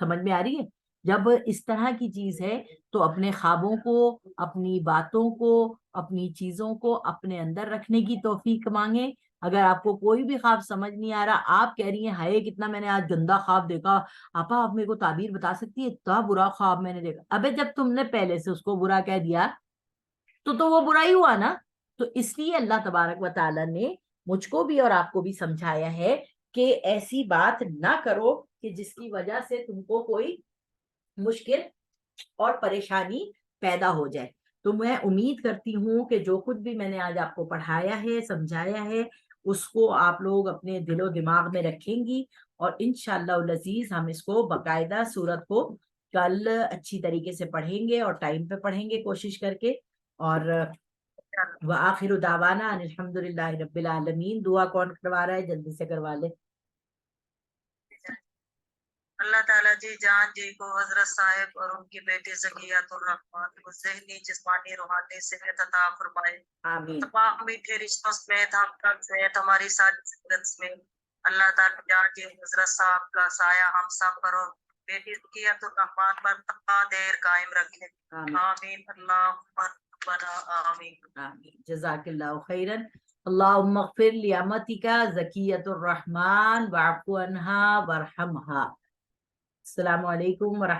Speaker 1: سمجھ میں آ رہی ہے؟ جب اس طرح کی چیز ہے تو اپنے خوابوں کو, اپنی باتوں کو, اپنی چیزوں کو اپنے اندر رکھنے کی توفیق مانگیں. اگر آپ کو کوئی بھی خواب سمجھ نہیں آ رہا, آپ کہہ رہی ہیں ہائے کتنا میں نے آج گندا خواب دیکھا, آپا آپ میرے کو تعبیر بتا سکتی ہے, اتنا برا خواب میں نے دیکھا. ابے جب تم نے پہلے سے اس کو برا کہہ دیا تو وہ برا ہی ہوا نا. تو اس لیے اللہ تبارک و تعالیٰ نے مجھ کو بھی اور آپ کو بھی سمجھایا ہے کہ ایسی بات نہ کرو کہ جس کی وجہ سے تم کو کوئی مشکل اور پریشانی پیدا ہو جائے. تو میں امید کرتی ہوں کہ جو کچھ بھی میں نے آج آپ کو پڑھایا ہے, سمجھایا ہے, اس کو آپ لوگ اپنے دل و دماغ میں رکھیں گی, اور انشاءاللہ العزیز ہم اس کو باقاعدہ سورت کو کل اچھی طریقے سے پڑھیں گے اور ٹائم پہ پڑھیں گے کوشش کر کے. اور وآخر دعوانا ان الحمدللہ رب العالمین. دعا کون کروا رہا ہے؟ جلدی سے کروا لے.
Speaker 2: اللہ تعالیٰ جی جان جی کو حضرت صاحب اور ان کی بیٹی زکیۃ الرحمان کو ذہنی جسمانی روحانی صحت عطا فرمائے.
Speaker 1: آمین.
Speaker 2: تمام میٹھے رشتوں سمیت ہم تک سمیت ہماری ساری زندگی میں اللہ تعالیٰ جان جی حضرت صاحب کا سایہ ہم سب پر اور بیٹی زکیۃ الرحمان پر تا دیر قائم رکھے. آمین. اللہم ربنا آمین.
Speaker 1: آمین. جزاک اللہ خیرا. اللہم اغفر لعمتک زکیۃ الرحمان واعف عنہا وارحمہا. السلام علیکم ورحمۃ